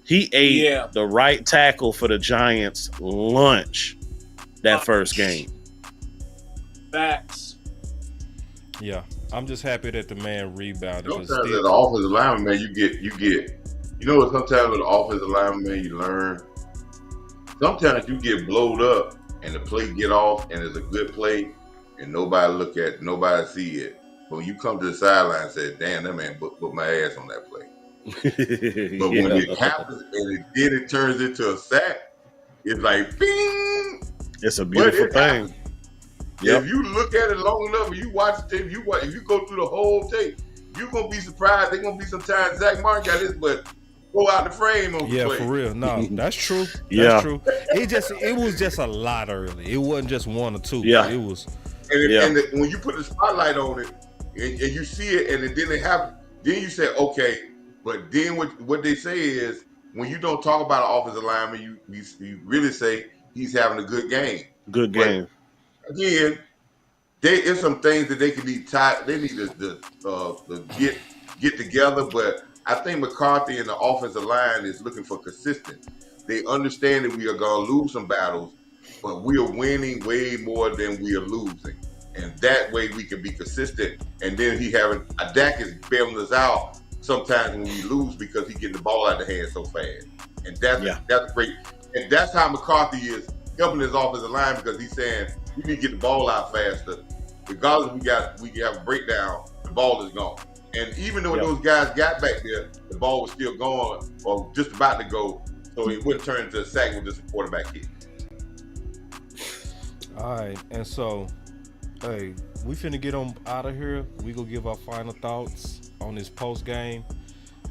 He ate Yeah. the right tackle for the Giants lunch that first game. Facts. Yeah, I'm just happy that the man rebounded. Sometimes as an offensive lineman, man, you know what? Sometimes with an offensive lineman, man, you learn. Sometimes you get blowed up and the play get off and it's a good play and nobody see it. But when you come to the sideline and say, damn, that man put my ass on that play. But when it happens and it turns into a sack, it's like, bing! It's a beautiful thing. Yep. If you look at it long enough and you watch the tape, if you go through the whole tape, you're going to be surprised. There's going to be some times Zach Martin got this, but go out the frame on the play. For real. No, that's true. Yeah. That's true. It was just a lot early. It wasn't just one or two. Yeah. It was. And when you put the spotlight on it and you see it and then it happens, then you say, okay, but then what they say is when you don't talk about an offensive lineman, you really say he's having a good game. Good game. But again, there's some things that they can be tied. They need to get together. But I think McCarthy and the offensive line is looking for consistency. They understand that we are going to lose some battles, but we are winning way more than we are losing. And that way we can be consistent. And then Dak is bailing us out sometimes when we lose because he getting the ball out of the hand so fast. And that's great. And that's how McCarthy is helping his offensive line because he's saying we need to get the ball out faster. Regardless, we have a breakdown, the ball is gone. And even though those guys got back there, the ball was still going or just about to go, so it wouldn't turn into a sack with just a quarterback hit. All right, and so, hey, we finna get on out of here. We gonna give our final thoughts on this post game.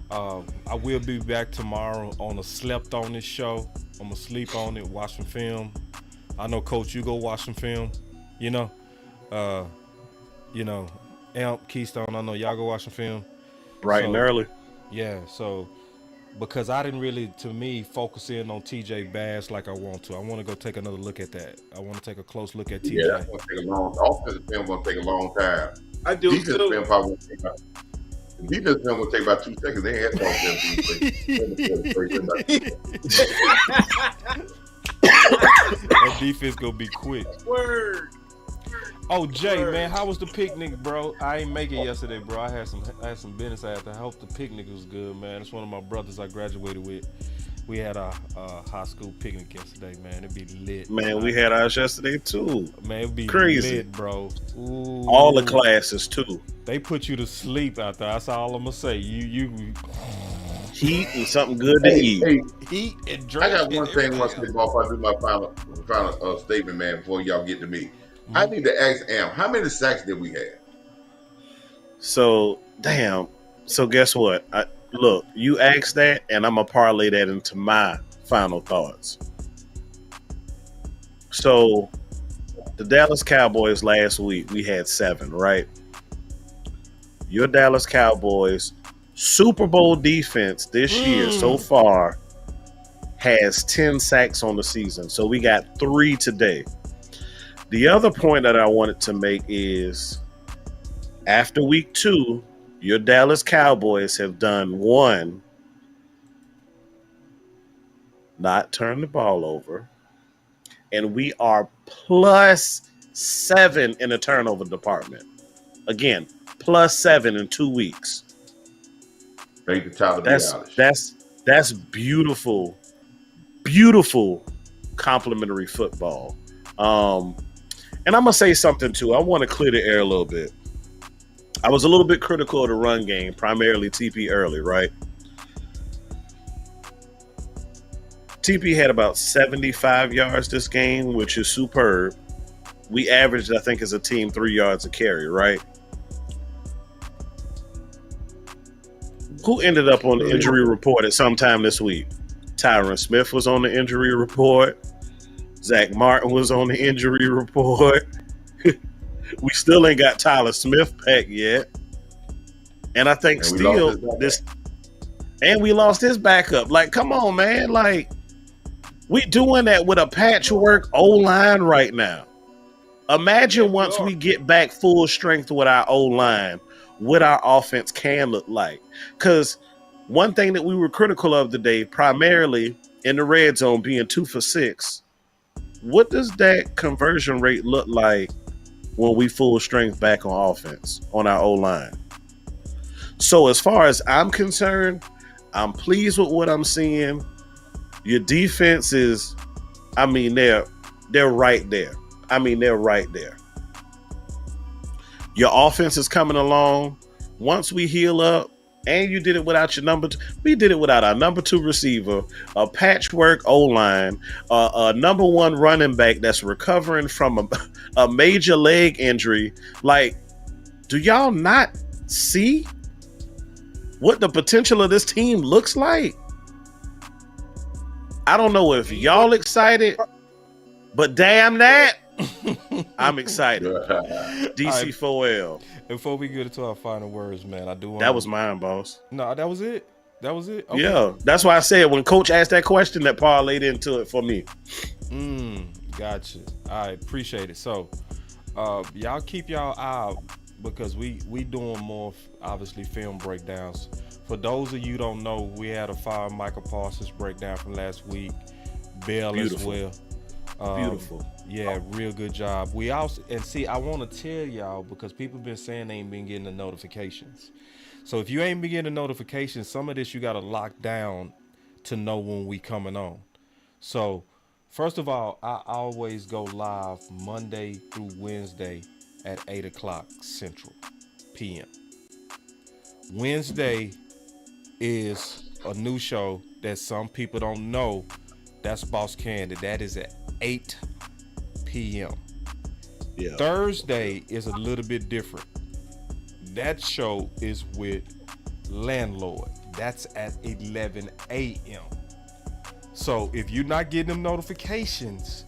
I will be back tomorrow on a slept on this show. I'm gonna sleep on it, watch some film. I know, Coach, you go watch some film. Amp, Keystone, I know y'all go watch some film. Bright and early. Yeah, so because I didn't really, to me, focus in on TJ Bass like I want to. I want to go take another look at that. I want to take a close look at TJ. Yeah, that's going to take a long time. Offensive film going to take a long time. I do defensive too. Film probably take about, defensive film going to take about 2 seconds. They had to That defense going to be quick. Word. Oh, Jay, man, how was the picnic, bro? I ain't make it yesterday, bro. I had some business after. I hope the picnic was good, man. It's one of my brothers I graduated with. We had a high school picnic yesterday, man. It'd be lit. Man, we had ours yesterday too. Man, it'd be crazy, lit, bro. Ooh. All the classes too. They put you to sleep out there. That's all I'm gonna say. You heat and something good to eat. Hey, eat and drink. I got one thing once before I do my final statement, man. Before y'all get to me, I need to ask Am, how many sacks did we have? So guess what? Look, you asked that, and I'm going to parlay that into my final thoughts. So, the Dallas Cowboys last week, we had 7, right? Your Dallas Cowboys Super Bowl defense this year so far has 10 sacks on the season. So, we got 3 today. The other point that I wanted to make is after week 2, your Dallas Cowboys have done 1, not turn the ball over, and we are +7 in the turnover department. Again, +7 in 2 weeks. Thank you, Tyler. That's beautiful, beautiful complimentary football. And I'm gonna say something too. I want to clear the air a little bit. I was a little bit critical of the run game, primarily TP early, right? TP had about 75 yards this game, which is superb. We averaged, I think, as a team 3 yards a carry, right? Who ended up on the injury report at some time this week? Tyron Smith was on the injury report. Zach Martin was on the injury report. We still ain't got Tyler Smith back yet. And I think we lost his backup. Like, come on, man. Like, we doing that with a patchwork O-line right now. Imagine once we get back full strength with our O-line, what our offense can look like. Because one thing that we were critical of today, primarily in the red zone being 2 for 6, what does that conversion rate look like when we full strength back on offense on our O-line? So as far as I'm concerned, I'm pleased with what I'm seeing. Your defense is, I mean, they're right there. I mean, they're right there. Your offense is coming along. Once we heal up, and you did it without your we did it without our number 2 receiver, a patchwork O-line, a number 1 running back that's recovering from a major leg injury. Like, do y'all not see what the potential of this team looks like? I don't know if y'all excited, but damn that, I'm excited. DC4L. Before we get into our final words, man, I do want. That was mine, boss. No, that was it. That was it. Okay. Yeah, that's why I said when Coach asked that question, that parlayed into it for me. Gotcha. I appreciate it. So, y'all keep y'all eye out because we doing more obviously film breakdowns. For those of you who don't know, we had a Fire Michael Parsons breakdown from last week. Bell Beautiful. as well. Beautiful. Yeah, real good job. We also, and see, I want to tell y'all because people been saying they ain't been getting the notifications. So if you ain't been getting the notifications, some of this you got to lock down to know when we coming on. So first of all, I always go live Monday through Wednesday at 8 o'clock Central PM. Wednesday is a new show that some people don't know. That's Boss Candid. That is at 8 p.m. Yeah. Thursday is a little bit different. That show is with Landlord. That's at 11 a.m. So if you're not getting them notifications,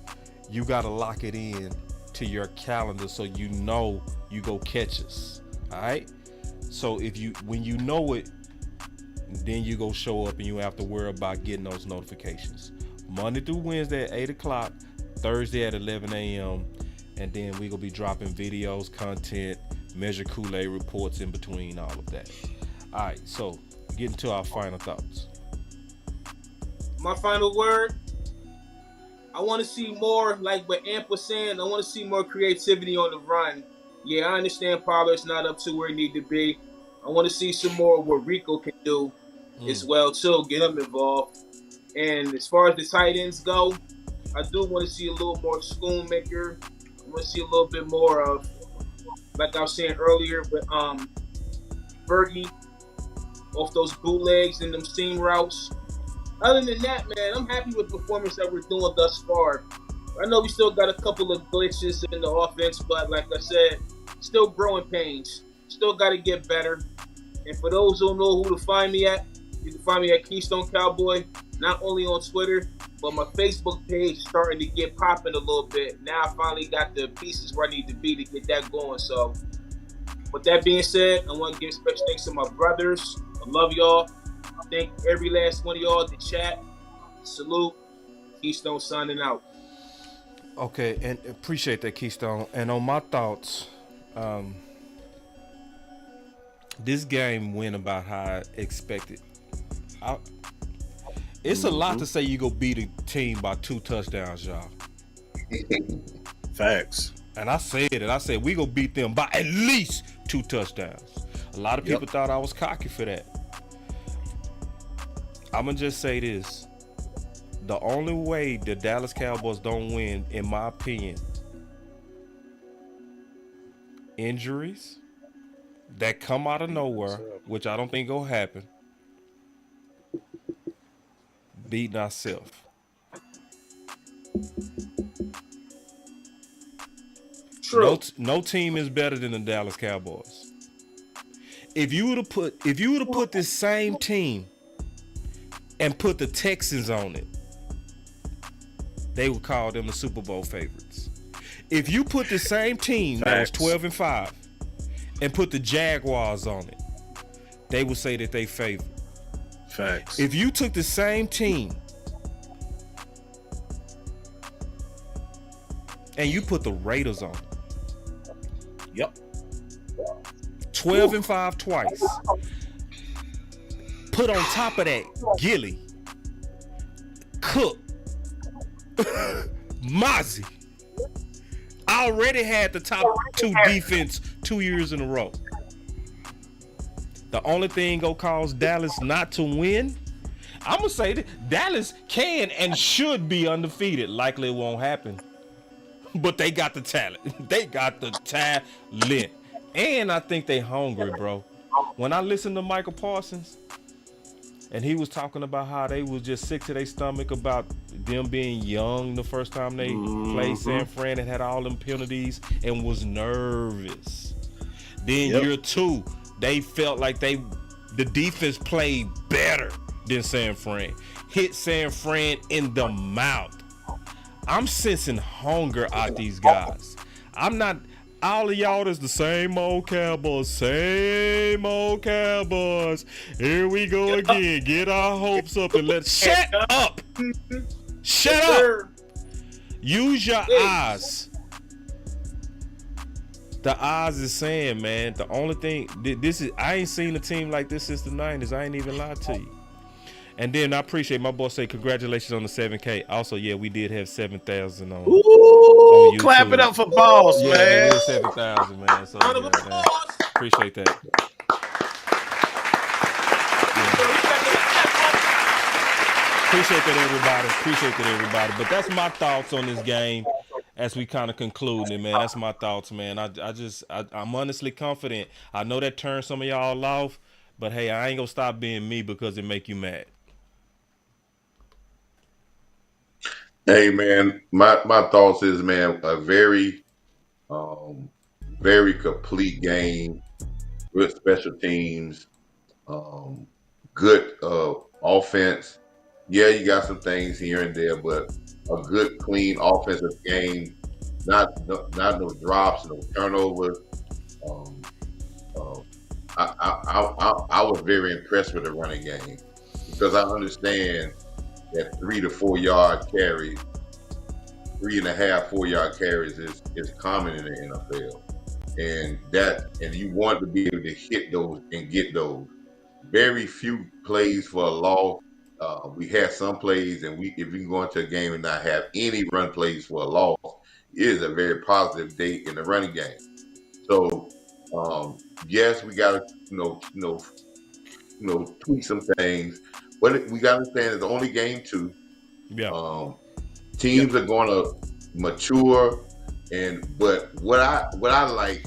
you got to lock it in to your calendar so you know you go catch us. All right? So when you know it, then you go show up and you have to worry about getting those notifications. Monday through Wednesday at 8 o'clock, Thursday at 11 a.m. And then we gonna be dropping videos, content, Measure Kool-Aid reports in between all of that. All right, so getting to our final thoughts. My final word, I want to see more, like what Amp was saying, I want to see more creativity on the run. Yeah, I understand Pollard's not up to where he need to be. I want to see some more of what Rico can do as well, too. Get him involved. And as far as the tight ends go, I do want to see a little more Schoonmaker. I want to see a little bit more of, like I was saying earlier, with Fergie off those bootlegs and them seam routes. Other than that, man, I'm happy with the performance that we're doing thus far. I know we still got a couple of glitches in the offense, but like I said, still growing pains. Still got to get better. And for those who don't know who to find me at, you can find me at Keystone Cowboy, not only on Twitter, but my Facebook page is starting to get popping a little bit. Now I finally got the pieces where I need to be to get that going. So with that being said, I want to give special thanks to my brothers. I love y'all. Thank every last one of y'all in the chat. Salute. Keystone signing out. Okay, and appreciate that, Keystone. And on my thoughts, this game went about how I expected. It's a lot to say you go beat a team by 2 touchdowns, y'all. Facts. And I said it. I said we go beat them by at least 2 touchdowns. A lot of people thought I was cocky for that. I'm going to just say this. The only way the Dallas Cowboys don't win, in my opinion, injuries that come out of nowhere, which I don't think will happen, beating ourselves. True. No team is better than the Dallas Cowboys. If you would have put this same team and put the Texans on it, they would call them the Super Bowl favorites. If you put the same team that was 12-5 and put the Jaguars on it, they would say that they favorite. Facts. If you took the same team and you put the Raiders on it, 12-5 twice, Put on top of that, Gilly, Cook, Mozzie. Already had the top 2 defense 2 years in a row. The only thing gonna cause Dallas not to win, I'm gonna say that Dallas can and should be undefeated. Likely it won't happen, but they got the talent. They got the talent, and I think they hungry, bro. When I listened to Michael Parsons, and he was talking about how they was just sick to their stomach about them being young the first time they played San Fran and had all them penalties and was nervous. Then year 2, they felt like the defense played better than San Fran. Hit San Fran in the mouth. I'm sensing hunger out these guys. I'm not all of y'all that's the same old Cowboys. Same old Cowboys. Here we go again. Get our hopes up and let's shut up. Shut up. Use your eyes. The eyes is saying, man, the only thing this is, I ain't seen a team like this since the 90s. I ain't even lied to you. And then I appreciate my boss say congratulations on the 7K. Also, yeah, we did have 7,000 on. Ooh, clap it up for Boss, yeah, man. It is 7,000, man. So yeah, man, appreciate that. Appreciate that, everybody. Appreciate that, everybody. But that's my thoughts on this game as we kind of conclude it, man. That's my thoughts, man. I'm honestly confident. I know that turned some of y'all off, but hey, I ain't gonna stop being me because it make you mad. Hey, man, my thoughts is, man, a very complete game, good special teams, good offense. Yeah, you got some things here and there, but a good, clean offensive game. Not no drops, no turnovers. I was very impressed with the running game because I understand that 3 to 4 yard carries, 3.5, 4 yard carries is common in the NFL, and you want to be able to hit those and get those. Very few plays for a loss. We had some plays, and if we can go into a game and not have any run plays for a loss, it is a very positive day in the running game. So, yes, we got to tweak some things, but we got to understand it's only game 2. Yeah. Teams are going to mature, but what I like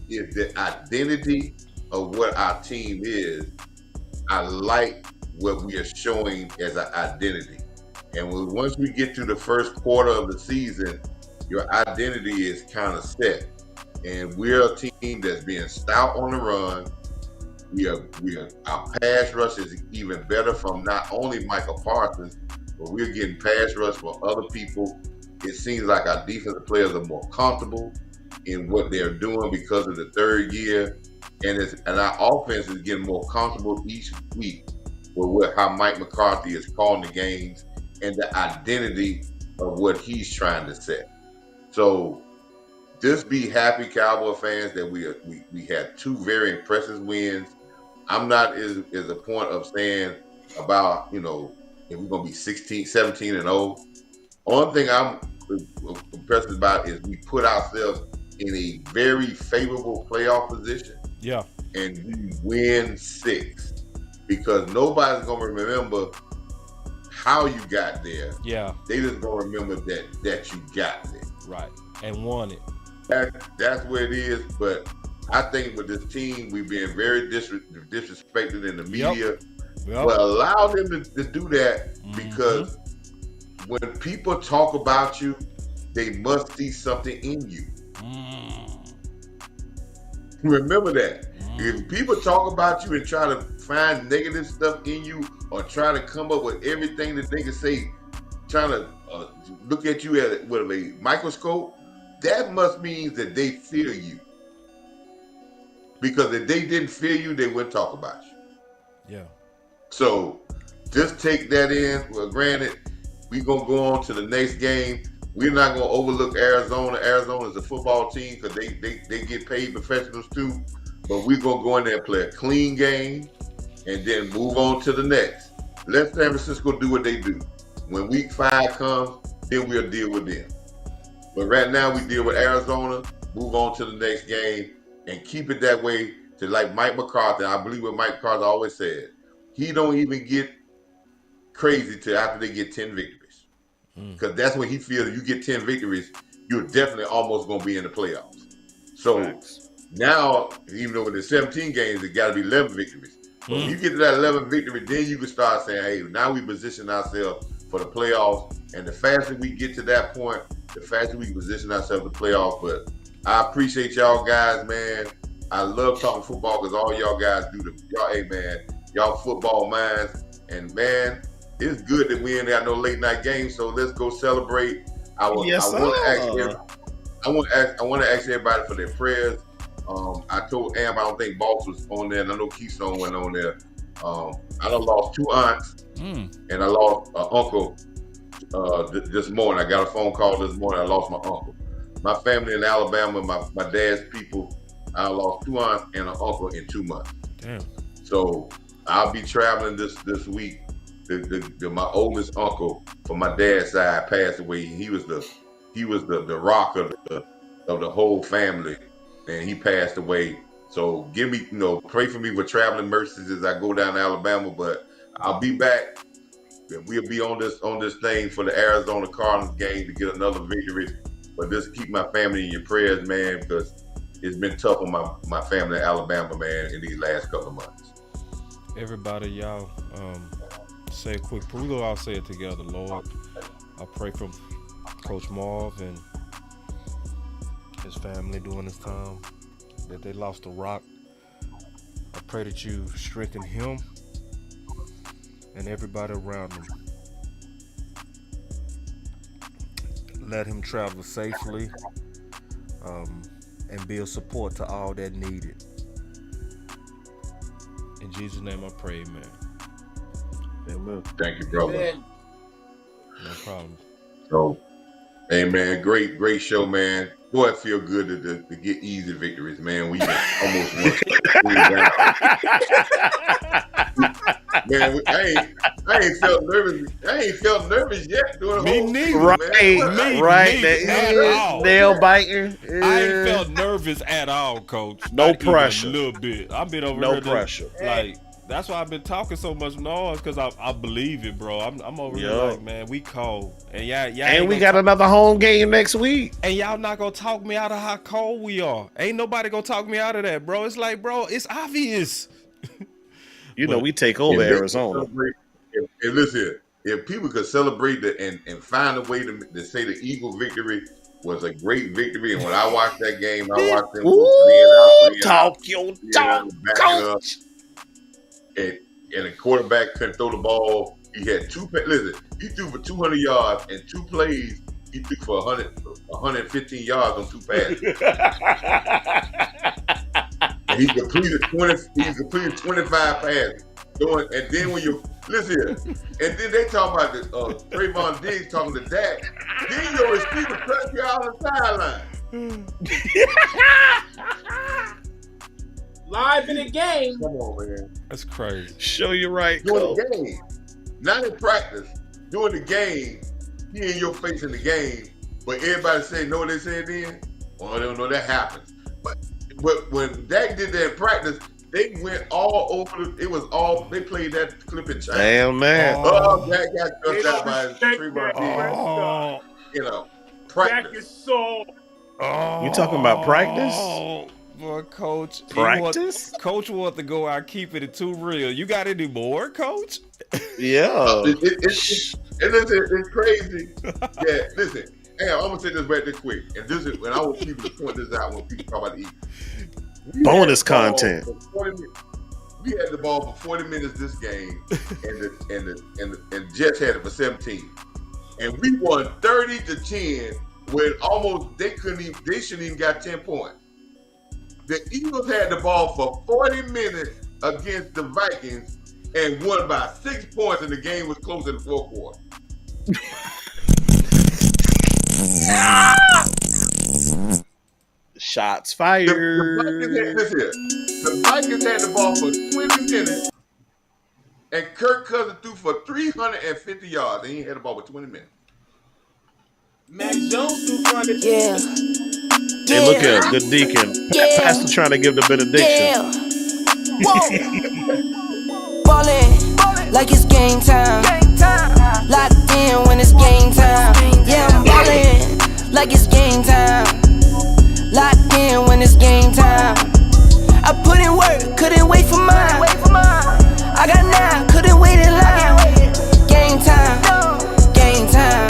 is the identity of what our team is. I like what we are showing as an identity, and once we get to the first quarter of the season, your identity is kind of set, and we're a team that's being stout on the run. Our pass rush is even better from not only Michael Parsons, but we're getting pass rush from other people. It seems like our defensive players are more comfortable in what they're doing because of the third year, and our offense is getting more comfortable each week with how Mike McCarthy is calling the games and the identity of what he's trying to set. So just be happy, Cowboy fans, that we had 2 very impressive wins. I'm not as a point of saying about, if we're going to be 17 and 0. Only thing I'm impressed about is we put ourselves in a very favorable playoff position. Yeah. And we win 6 because nobody's going to remember how you got there. Yeah. They just going to remember that you got there. Right. And won it. That's where it is. But I think with this team, we've been very disrespected in the media. Yep. But allow them to do that because when people talk about you, they must see something in you. Remember that. If people talk about you and try to find negative stuff in you or try to come up with everything that they can say, trying to look at you with a microscope, that must mean that they fear you. Because if they didn't fear you, they wouldn't talk about you. Yeah. So just take that in. Well, granted, we're going to go on to the next game. We're not going to overlook Arizona. Arizona is a football team because they get paid professionals too. But we're going to go in there and play a clean game. and then move on to the next. Let San Francisco do what they do. When week 5 comes, then we'll deal with them. But right now we deal with Arizona, move on to the next game, and keep it that way to like Mike McCarthy. I believe what Mike McCarthy always said. He don't even get crazy till after they get 10 victories. Because that's when he feels if you get 10 victories, you're definitely almost going to be in the playoffs. So now, even though in the 17 games, it got to be 11 victories. But when you get to that 11 victory, then you can start saying, hey, now we position ourselves for the playoffs. And the faster we get to that point, the faster we can position ourselves for the playoffs. But I appreciate y'all guys, man. I love talking football because all y'all guys do hey, man, y'all football minds. And, man, it's good that we ain't got no late night games, so let's go celebrate. I want to ask everybody for their prayers. I told Am I don't think Boss was on there, and I know Keystone went on there. I done lost 2 aunts, and I lost an uncle this morning. I got a phone call this morning. I lost my uncle. My family in Alabama, my dad's people, I lost 2 aunts and an uncle in 2 months. Damn. So I'll be traveling this week. My oldest uncle from my dad's side passed away. He was the rock of the whole family, and he passed away. So give me, pray for me with traveling mercies as I go down to Alabama. But I'll be back. We'll be on this thing for the Arizona Cardinals game to get another victory. But just keep my family in your prayers, man, because it's been tough on my family in Alabama, man, in these last couple of months. Everybody, y'all, say a quick prayer. We're going to all say it together, Lord. I pray for Coach Marv and his family during this time that they lost the rock. I pray that you strengthen him and everybody around him. Let him travel safely and be a support to all that needed. In Jesus' name I pray, amen. Amen. Thank you, brother. Amen. No problem. So, hey, man, great show, man. Boy, it feel good to get easy victories, man. We almost won. Man, I ain't felt nervous. I ain't felt nervous yet doing the whole season, right? Nail biting. I ain't felt nervous at all, Coach. No Not pressure. Even a little bit. I've been over no here. Pressure. Like that's why I've been talking so much noise because I believe it, bro. I'm over here like, man, we cold, and y'all and we got another home game next week, and y'all not gonna talk me out of how cold we are. Ain't nobody gonna talk me out of that, bro. It's like, bro, it's obvious. You know, we take over Arizona. And listen, if people could celebrate and find a way to say the Eagle victory was a great victory, and when I watched that game, I watched them talk your talk, coach. And the quarterback couldn't throw the ball. He had he threw for 200 yards and 2 plays. He threw for 115 yards on 2 passes. And he completed 25 passes. And then when you listen here, and then they talk about the Trayvon Diggs talking to Dak. Then your receiver cut you out on the sideline. Live in the game. Come on, man. That's crazy. Show you right. During the game, not in practice. During the game, he in your face in the game. But everybody say, know what they said then? Well, they don't know that happens. But when Dak did that in practice, they went all over they played that clip in China. Damn, man. Dak got cussed out by Trayvon Diggs. Practice. Dak is so. You talking about practice? Boy, Coach. Practice? Coach wants to go out, keep it too real. You got any more, Coach? Yeah. It's crazy. Yeah, listen. Hey, I'm gonna say this right there quick. And this is when I want people to point this out when people talk about the Eagles. Bonus content. We had the ball for 40 minutes this game, and Jets had it for 17. And we won 30-10 when almost they shouldn't even got 10 points. The Eagles had the ball for 40 minutes against the Vikings and won by 6 points, and the game was close in the fourth quarter. Shots fired. The Vikings had the ball for 20 minutes And Kirk Cousins threw for 350 yards, and he had about 20 minutes. Mac Jones threw for under. Yeah. Hey, look here, good deacon. Pastor trying to give the benediction. Yeah. Whoa. Ballin' like it's game time. Locked in when it's game time. Yeah, I'm ballin' like it's game time. Locked in when it's game time. I put in work, couldn't wait for mine. I got 9, couldn't wait in line. Game time, game time.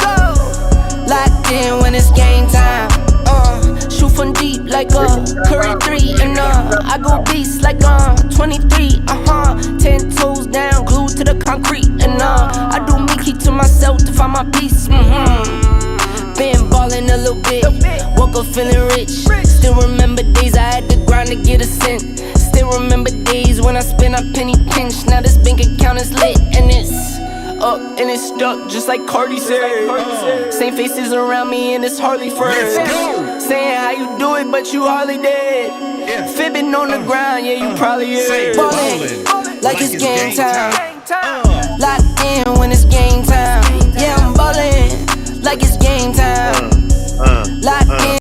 Locked in when it's game time. Shoot from deep like Curry 3 and I go beast like 23. 10 toes down, glued to the concrete and I do Mickey to myself to find my peace. Been ballin' a little bit, woke up feeling rich. Still remember days I had to grind to get a cent. Still remember days when I spent a penny pinch. Now this bank account is lit and it's up and it's stuck just like Cardi said. Same faces around me and it's hardly first. Saying how you do it but you hardly did. Fibbing on the ground, yeah you probably is. Ballin' like it's game time. Locked in when it's game time. Yeah I'm ballin' like it's game time.